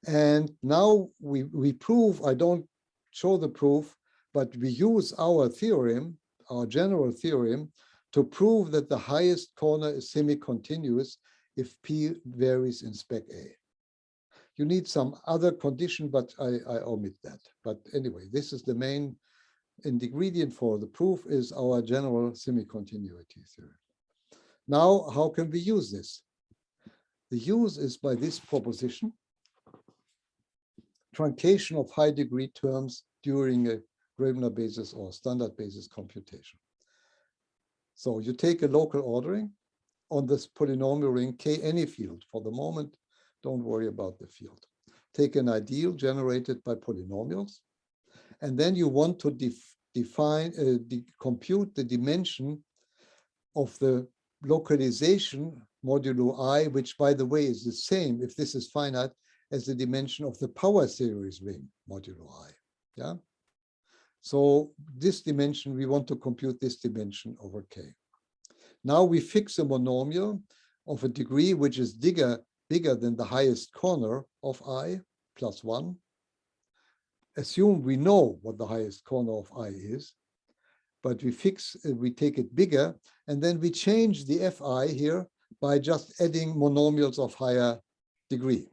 And now we prove, I don't show the proof, but we use our theorem, our general theorem, to prove that the highest corner is semi-continuous if P varies in spec A. You need some other condition, but I omit that. But anyway, this is the main ingredient for the proof is our general semi-continuity theorem. Now, how can we use this? The use is by this proposition, truncation of high degree terms during a Greuel basis or standard basis computation. So you take a local ordering on this polynomial ring K, any field. For the moment, don't worry about the field. Take an ideal generated by polynomials, and then you want to compute the dimension of the localization modulo I, which by the way is the same if this is finite as the dimension of the power series ring modulo I. Yeah. So this dimension, we want to compute this dimension over K. Now we fix a monomial of a degree which is bigger than the highest corner of I plus 1. Assume we know what the highest corner of I is, but we take it bigger, and then we change the Fi here by just adding monomials of higher degree.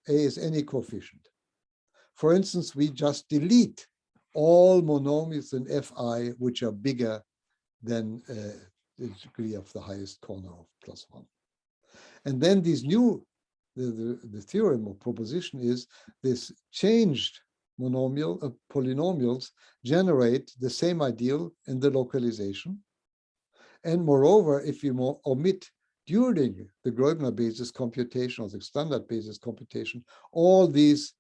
A is any coefficient. For instance, we just delete all monomials in Fi which are bigger than the degree of the highest corner of plus 1. And then these new, the theorem or proposition is this changed polynomials generate the same ideal in the localization. And moreover, if you omit during the Greuel basis computation or the standard basis computation, all these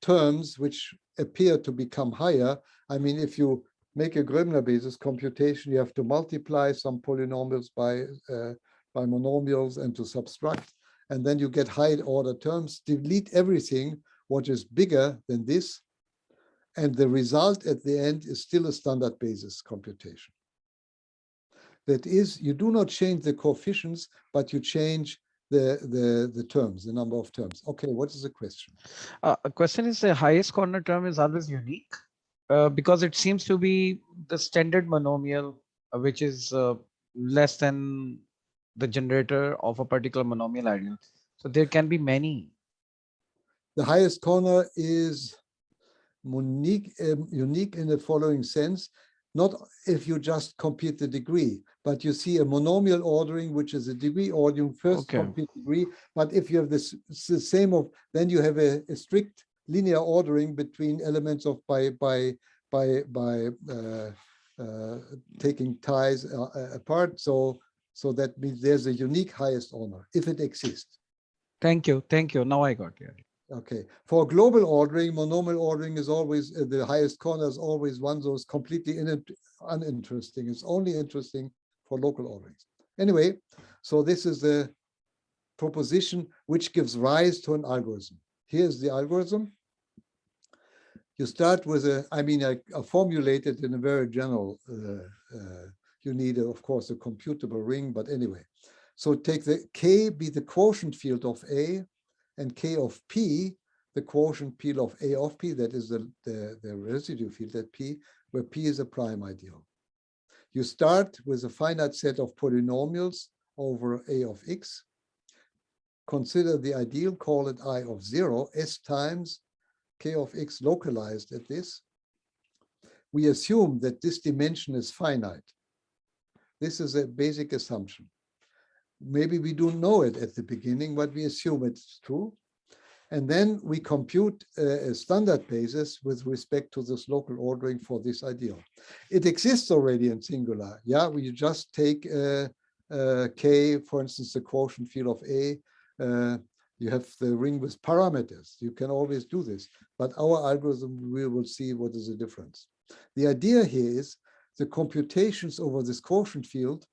terms which appear to become higher. I mean, if you make a Greuel basis computation, you have to multiply some polynomials by monomials and to subtract, and then you get high order terms. Delete everything what is bigger than this, and the result at the end is still a standard basis computation. That is, you do not change the coefficients, but you change the terms, the number of terms. Okay, what is the question? A question is the highest corner term is always unique because it seems to be the standard monomial, which is less than the generator of a particular monomial ideal. So there can be many. The highest corner is unique in the following sense. Not if you just compute the degree, but you see a monomial ordering, which is a degree ordering, first compute degree. But if you have this, the same of, then you have a strict linear ordering between elements of by taking ties apart. So that means there's a unique highest order if it exists. Thank you. Now I got it. Okay, for global ordering, monomial ordering is always the highest corner is always one, so it's completely uninteresting. It's only interesting for local orderings. Anyway, so this is the proposition which gives rise to an algorithm. Here's the algorithm. You start with I formulate it in a very general, you need, of course, a computable ring, but anyway. So take the K be the quotient field of A, and K of P, the quotient field of A of P, that is the residue field at P, where P is a prime ideal. You start with a finite set of polynomials over A of X. Consider the ideal, call it I of 0, S times K of X localized at this. We assume that this dimension is finite. This is a basic assumption. Maybe we don't know it at the beginning, but we assume it's true. And then we compute a standard basis with respect to this local ordering for this ideal. It exists already in singular. Yeah, we just take K, for instance, the quotient field of A. You have the ring with parameters. You can always do this. But our algorithm, we will see what is the difference. The idea here is the computations over this quotient field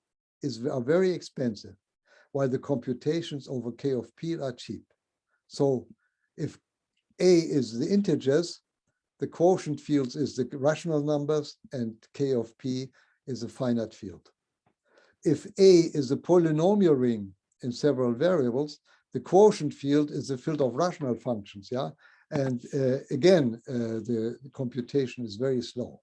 are very expensive, while the computations over K of P are cheap. So if A is the integers, the quotient fields is the rational numbers, and K of P is a finite field. If A is a polynomial ring in several variables, the quotient field is the field of rational functions, yeah? And again, the computation is very slow.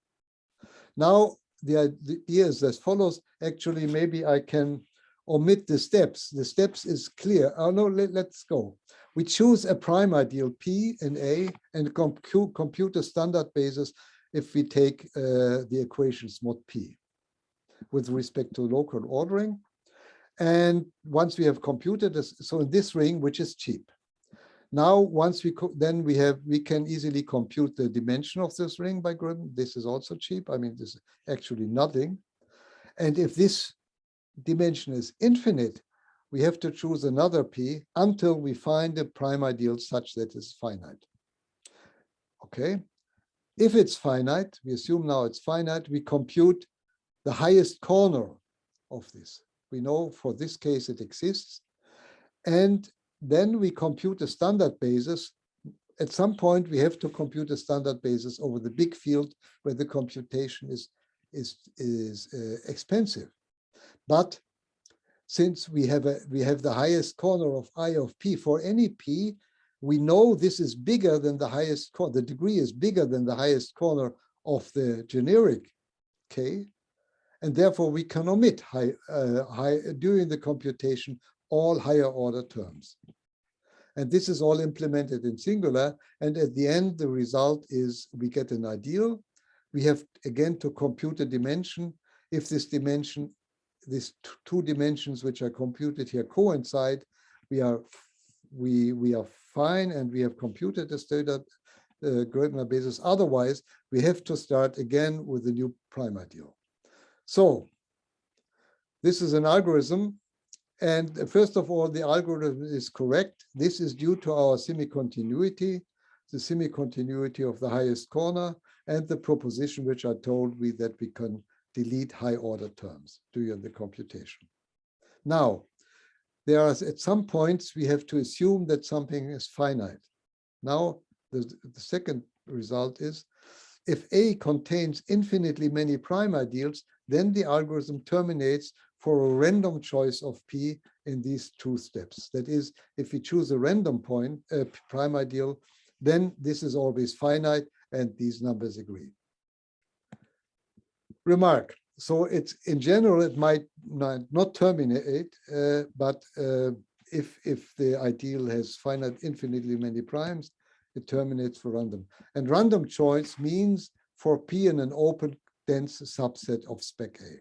Now, the idea is as follows. Actually, maybe I can omit the steps. The steps is clear. Oh no, let's go. We choose a prime ideal P in A and compute a standard basis if we take the equations mod P with respect to local ordering. And once we have computed this, so in this ring, which is cheap. Now, once we can easily compute the dimension of this ring by Greuel. This is also cheap. I mean, this is actually nothing. And if this dimension is infinite, we have to choose another P until we find a prime ideal such that it's finite. Okay. If it's finite, we assume now it's finite, we compute the highest corner of this. We know for this case it exists. And then we compute a standard basis. At some point, we have to compute a standard basis over the big field where the computation is expensive. But since we have the highest corner of I of P for any P, we know this is bigger than the highest corner. The degree is bigger than the highest corner of the generic K, and therefore we can omit during the computation all higher order terms. And this is all implemented in singular. And at the end, the result is we get an ideal. We have again to compute a dimension. If this dimension, these two dimensions which are computed here coincide, we are fine, and we have computed a standard Greuel basis. Otherwise, we have to start again with a new prime ideal. So this is an algorithm. And first of all, the algorithm is correct. This is due to our semicontinuity, the semicontinuity of the highest corner, and the proposition which I told that we can delete high order terms during the computation. Now, there are at some points we have to assume that something is finite. Now, the second result is if A contains infinitely many prime ideals, then the algorithm terminates for a random choice of P in these two steps. That is, if we choose a random point, prime ideal, then this is always finite and these numbers agree. Remark. So it's in general, it might not terminate, but if the ideal has finite infinitely many primes, it terminates for random. And random choice means for P in an open dense subset of spec A.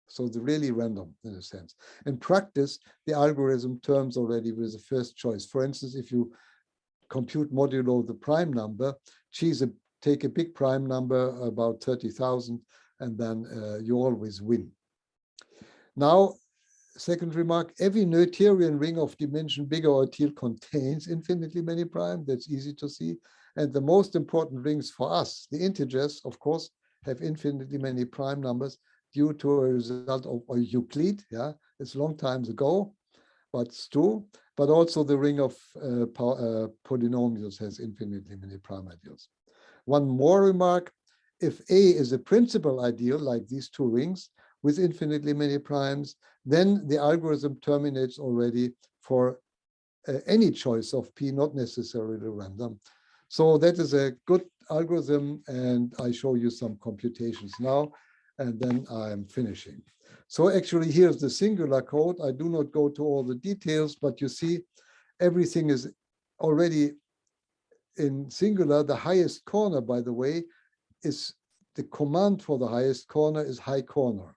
So they're really random in a sense. In practice, the algorithm terms already with the first choice. For instance, if you compute modulo the prime number, take a big prime number, about 30,000, and then you always win. Now, second remark, every Noetherian ring of dimension bigger or equal contains infinitely many primes. That's easy to see. And the most important rings for us, the integers, of course, have infinitely many prime numbers due to a result of Euclid. Yeah, it's long times ago, but it's true. But also the ring of polynomials has infinitely many prime ideals. One more remark, if A is a principal ideal, like these two rings, with infinitely many primes, then the algorithm terminates already for any choice of P, not necessarily random. So that is a good algorithm, and I show you some computations now, and then I'm finishing. So actually, here's the singular code. I do not go to all the details, but you see everything is already in singular. The highest corner, by the way, is the command for the highest corner is high corner.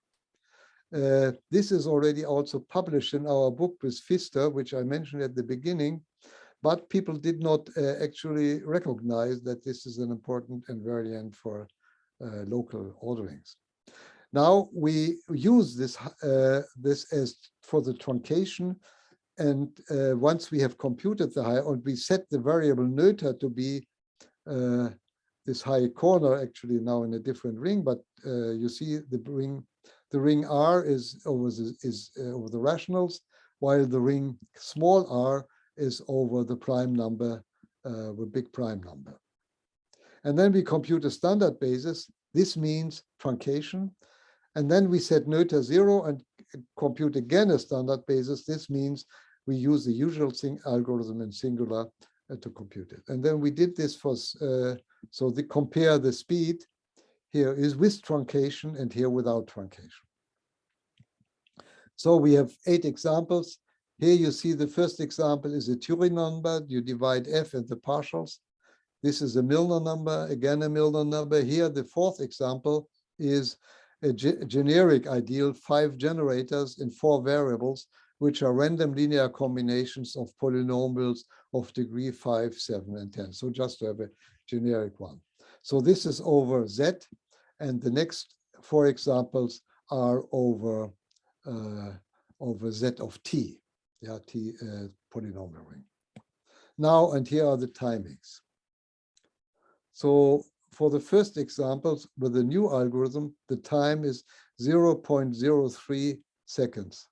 This is already also published in our book with Pfister, which I mentioned at the beginning, but people did not actually recognize that this is an important invariant for local orderings. Now we use this as for the truncation, and once we have computed the high, and we set the variable nota to be this high corner, actually now in a different ring, but you see the ring R is over the rationals, while the ring small r is over the prime number, the big prime number. And then we compute a standard basis. This means truncation. And then we set nota 0 and compute again a standard basis. This means we use the usual algorithm in singular to compute it. And then we did this for, so compare the speed. Here is with truncation and here without truncation. So we have 8 examples. Here you see the first example is a Turing number. You divide f into partials. This is a Milnor number, again a Milnor number. Here the fourth example is a generic ideal, 5 generators in 4 variables, which are random linear combinations of polynomials of degree 5, 7, and 10. So just to have a generic one. So this is over Z, and the next 4 examples are over Z of T, yeah, T polynomial ring. Now, and here are the timings. So for the first examples with the new algorithm, the time is 0.03 seconds.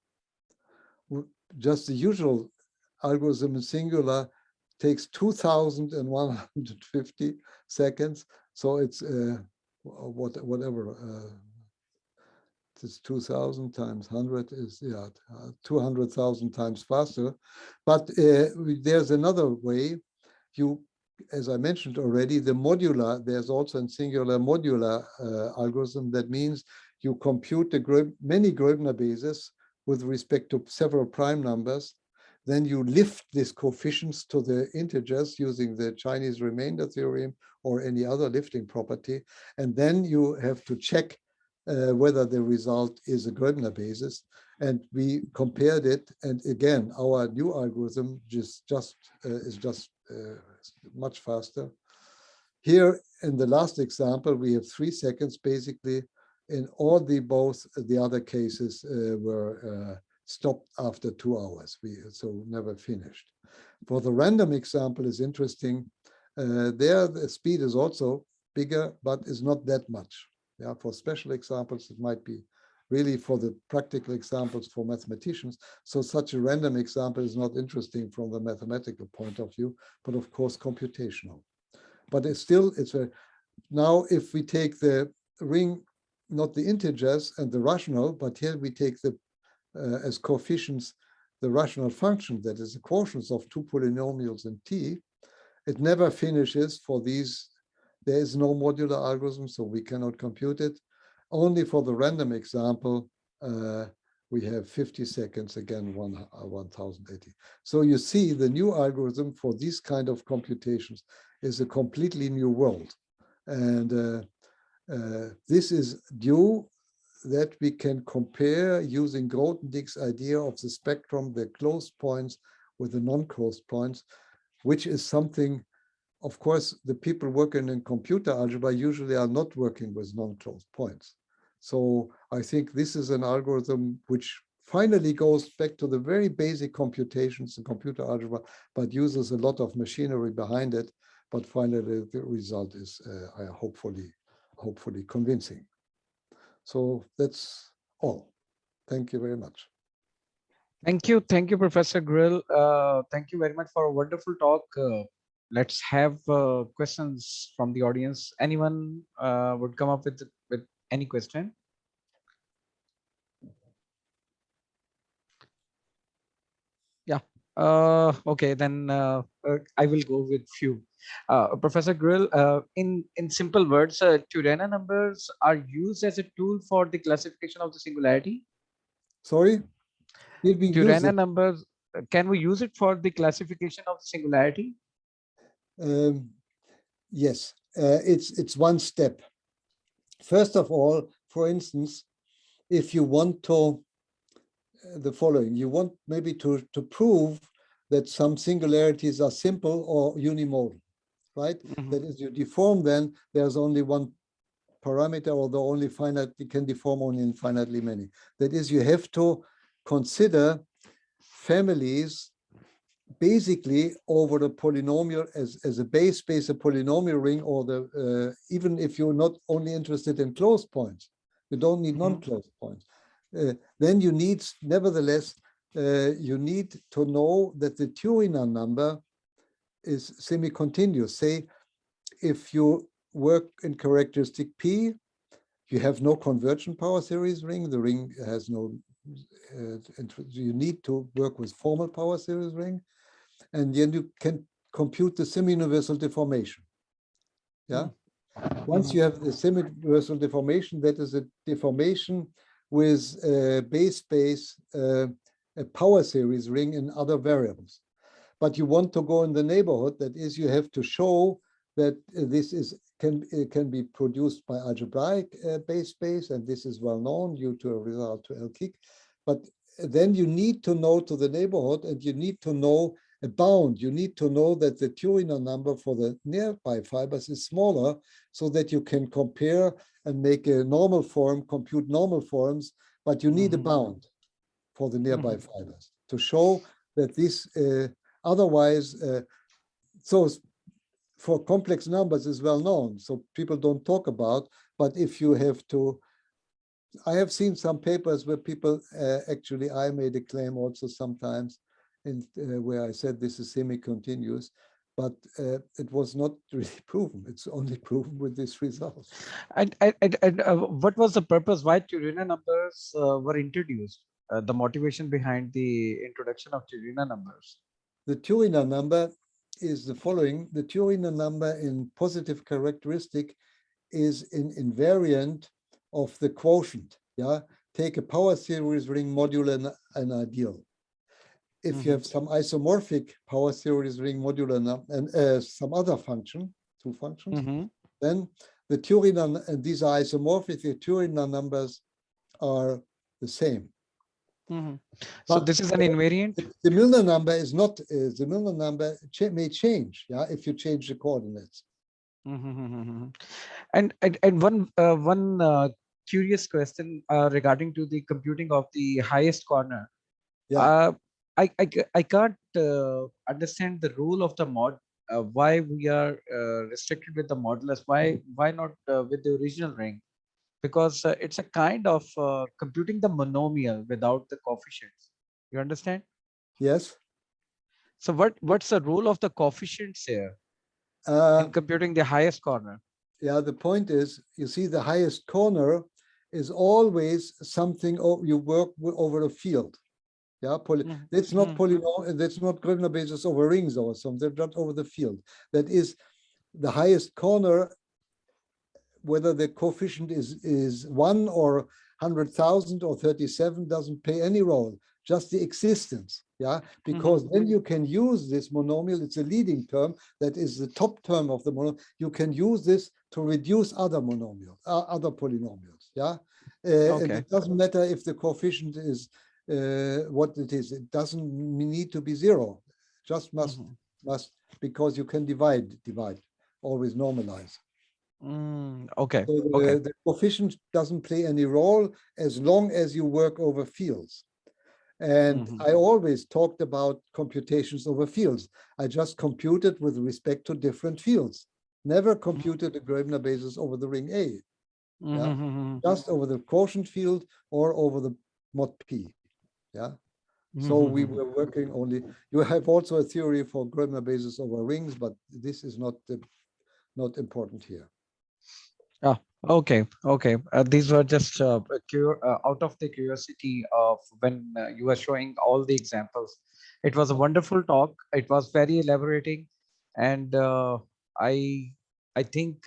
Just the usual algorithm in singular takes 2,150 seconds. So it's whatever. It's 2,000 times 100 is 200,000 times faster. But there's another way. As I mentioned already, the modular, there's also in singular modular algorithm. That means you compute the many Gröbner bases with respect to several prime numbers. Then you lift these coefficients to the integers using the Chinese remainder theorem or any other lifting property. And then you have to check whether the result is a Gröbner basis. And we compared it. And again, our new algorithm is just much faster. Here in the last example, we have 3 seconds basically. In all both the other cases were stopped after 2 hours. So never finished. For the random example is interesting. There the speed is also bigger, but is not that much. Yeah, for special examples, it might be really for the practical examples for mathematicians. So such a random example is not interesting from the mathematical point of view, but of course computational. But it's still, now if we take the ring, not the integers and the rational, but here we take the as coefficients the rational function, that is the quotients of 2 polynomials in T, it never finishes for these. There is no modular algorithm, so we cannot compute it. Only for the random example, we have 50 seconds, again, 1080. So you see the new algorithm for these kind of computations is a completely new world. And this is due that we can compare using Grothendieck's idea of the spectrum, the closed points with the non-closed points, which is something, of course, the people working in computer algebra usually are not working with non-closed points. So I think this is an algorithm which finally goes back to the very basic computations in computer algebra, but uses a lot of machinery behind it. But finally, the result is hopefully convincing. So that's all. Thank you very much. Thank you, Professor Greuel. Thank you very much for a wonderful talk. Let's have questions from the audience. Anyone would come up with any question? Yeah. Okay, then I will go with few. Professor Greuel, in simple words, Turena numbers are used as a tool for the classification of the singularity. Sorry? Did we use Turena it? numbers, can we use it for the classification of the singularity? Yes, it's one step. First of all, for instance, if you want to, the following, you want maybe to prove that some singularities are simple or unimodal, right? Mm-hmm. That is, you deform then, there's only one parameter, or the only finite, you can deform only infinitely many. That is, you have to consider families basically over the polynomial as a base space, a polynomial ring, or the even if you're not only interested in closed points, you don't need non-closed points. Then you need, nevertheless, you need to know that the Turena number is semi-continuous. Say, if you work in characteristic P, you have no convergent power series ring. The ring has no, you need to work with formal power series ring. And then you can compute the semi-universal deformation. Yeah. Once you have the semi-universal deformation, that is a deformation with a base space, a power series ring in other variables. But you want to go in the neighborhood. That is, you have to show that this can be produced by algebraic base space, and this is well known due to a result to L-Kick. But then you need to know to the neighborhood, and you need to know a bound. You need to know that the Turena number for the nearby fibers is smaller, so that you can compare and make a normal form, compute normal forms, but you need a bound for the nearby fibers to show that this, otherwise, so for complex numbers is well known, so people don't talk about, but if you have to, I have seen some papers where people, actually, I made a claim also sometimes, where I said this is semi-continuous, but it was not really proven. It's only proven with this result. And what was the purpose? Why Turena numbers were introduced? The motivation behind the introduction of Turena numbers? The Turena number is the following. The Turena number in positive characteristic is an invariant of the quotient. Yeah, take a power series ring, modular, and ideal. If you have some isomorphic power series ring, modular, and some other function, two functions, then the Turena, and these are isomorphic, the Turena numbers are the same. So But this is an invariant? The Milnor number is not, the Milnor number may change, yeah, if you change the coordinates. And one curious question regarding to the computing of the highest corner. Yeah. I can't understand the rule of the mod. Why we are restricted with the modulus? Why not with the original ring? Because it's a kind of computing the monomial without the coefficients. You understand? Yes. So what's the role of the coefficients here in computing the highest corner? Yeah, the point is, you see, the highest corner is always something you work over a field. Yeah, that's not polynomial, that's not Gröbner basis over rings or something, they're not over the field. That is the highest corner, whether the coefficient is 1 or 100,000 or 37 doesn't play any role, just the existence. Yeah, because then you can use this monomial. It's a leading term that is the top term of the monomial. You can use this to reduce other monomials, other polynomials. Yeah, and it doesn't matter if the coefficient is what it is. It doesn't need to be zero. Just must because you can divide, always normalize. Okay. So the coefficient doesn't play any role as long as you work over fields. And I always talked about computations over fields. I just computed with respect to different fields. Never computed a Gröbner basis over the ring A. Yeah? Just over the quotient field or over the mod P. Yeah. So we were working only. You have also a theory for Gröbner basis over rings, but this is not important here. Okay. These were just out of the curiosity of when you were showing all the examples. It was a wonderful talk. It was very elaborating, and I think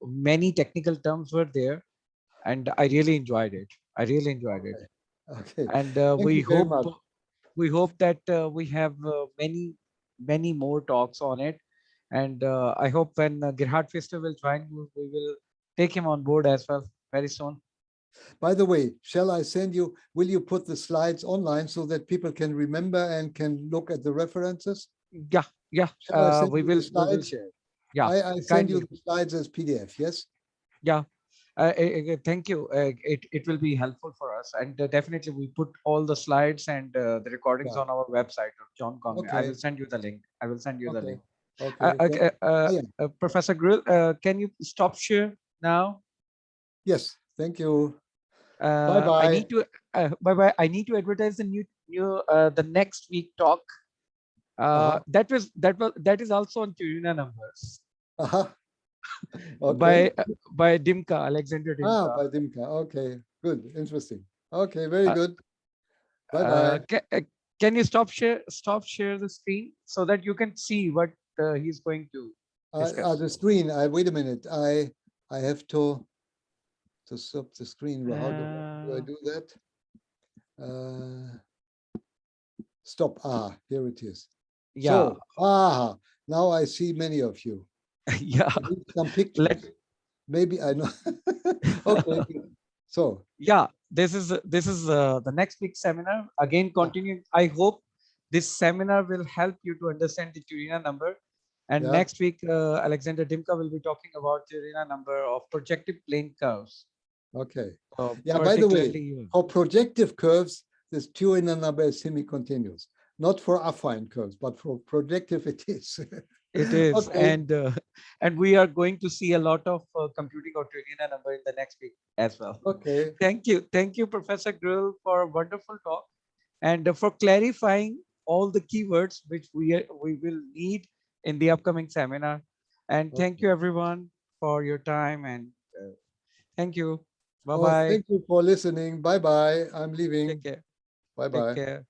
many technical terms were there, and I really enjoyed it. Okay. And Thank you very much. we hope that we have many more talks on it. And I hope when Gerhard Pfister will join you, we will take him on board as well very soon. By the way, shall I send you, will you put the slides online so that people can remember and can look at the references? Yeah. We will share. Yeah, I send you the slides as PDF, yes? Yeah. Thank you. It will be helpful for us, and definitely we put all the slides and the recordings on our website of John Conway. Okay. I will send you the link. Okay. Professor Greuel, can you stop share now? Yes, thank you. Bye-bye. I need to advertise the next week talk. That is also on Turina numbers. Okay. By Dimka, Alexander Dimka. By Dimka. Okay, good, interesting. Okay, very good. Bye-bye. Can you stop share the screen so that you can see what he's going to discuss? The screen. Wait a minute. I have to stop the screen. How do I do that? Stop. Here it is. Yeah. So, now I see many of you. Yeah. Some pictures. Maybe I know. Okay. So. Yeah, this is the next week seminar. Again, continuing. I hope this seminar will help you to understand the Turina number. And next week, Alexander Dimka will be talking about Turina number of projective plane curves. Okay. By the way, for projective curves, this Turina number is semi-continuous. Not for affine curves, but for projective it is. It is. Okay. And we are going to see a lot of computing of Turina number in the next week as well. Okay. Thank you, Professor Greuel, for a wonderful talk and for clarifying all the keywords which we will need in the upcoming seminar. And thank you, everyone, for your time. And thank you. Bye-bye. Thank you for listening. Bye-bye. I'm leaving. Take care. Bye-bye. Take care.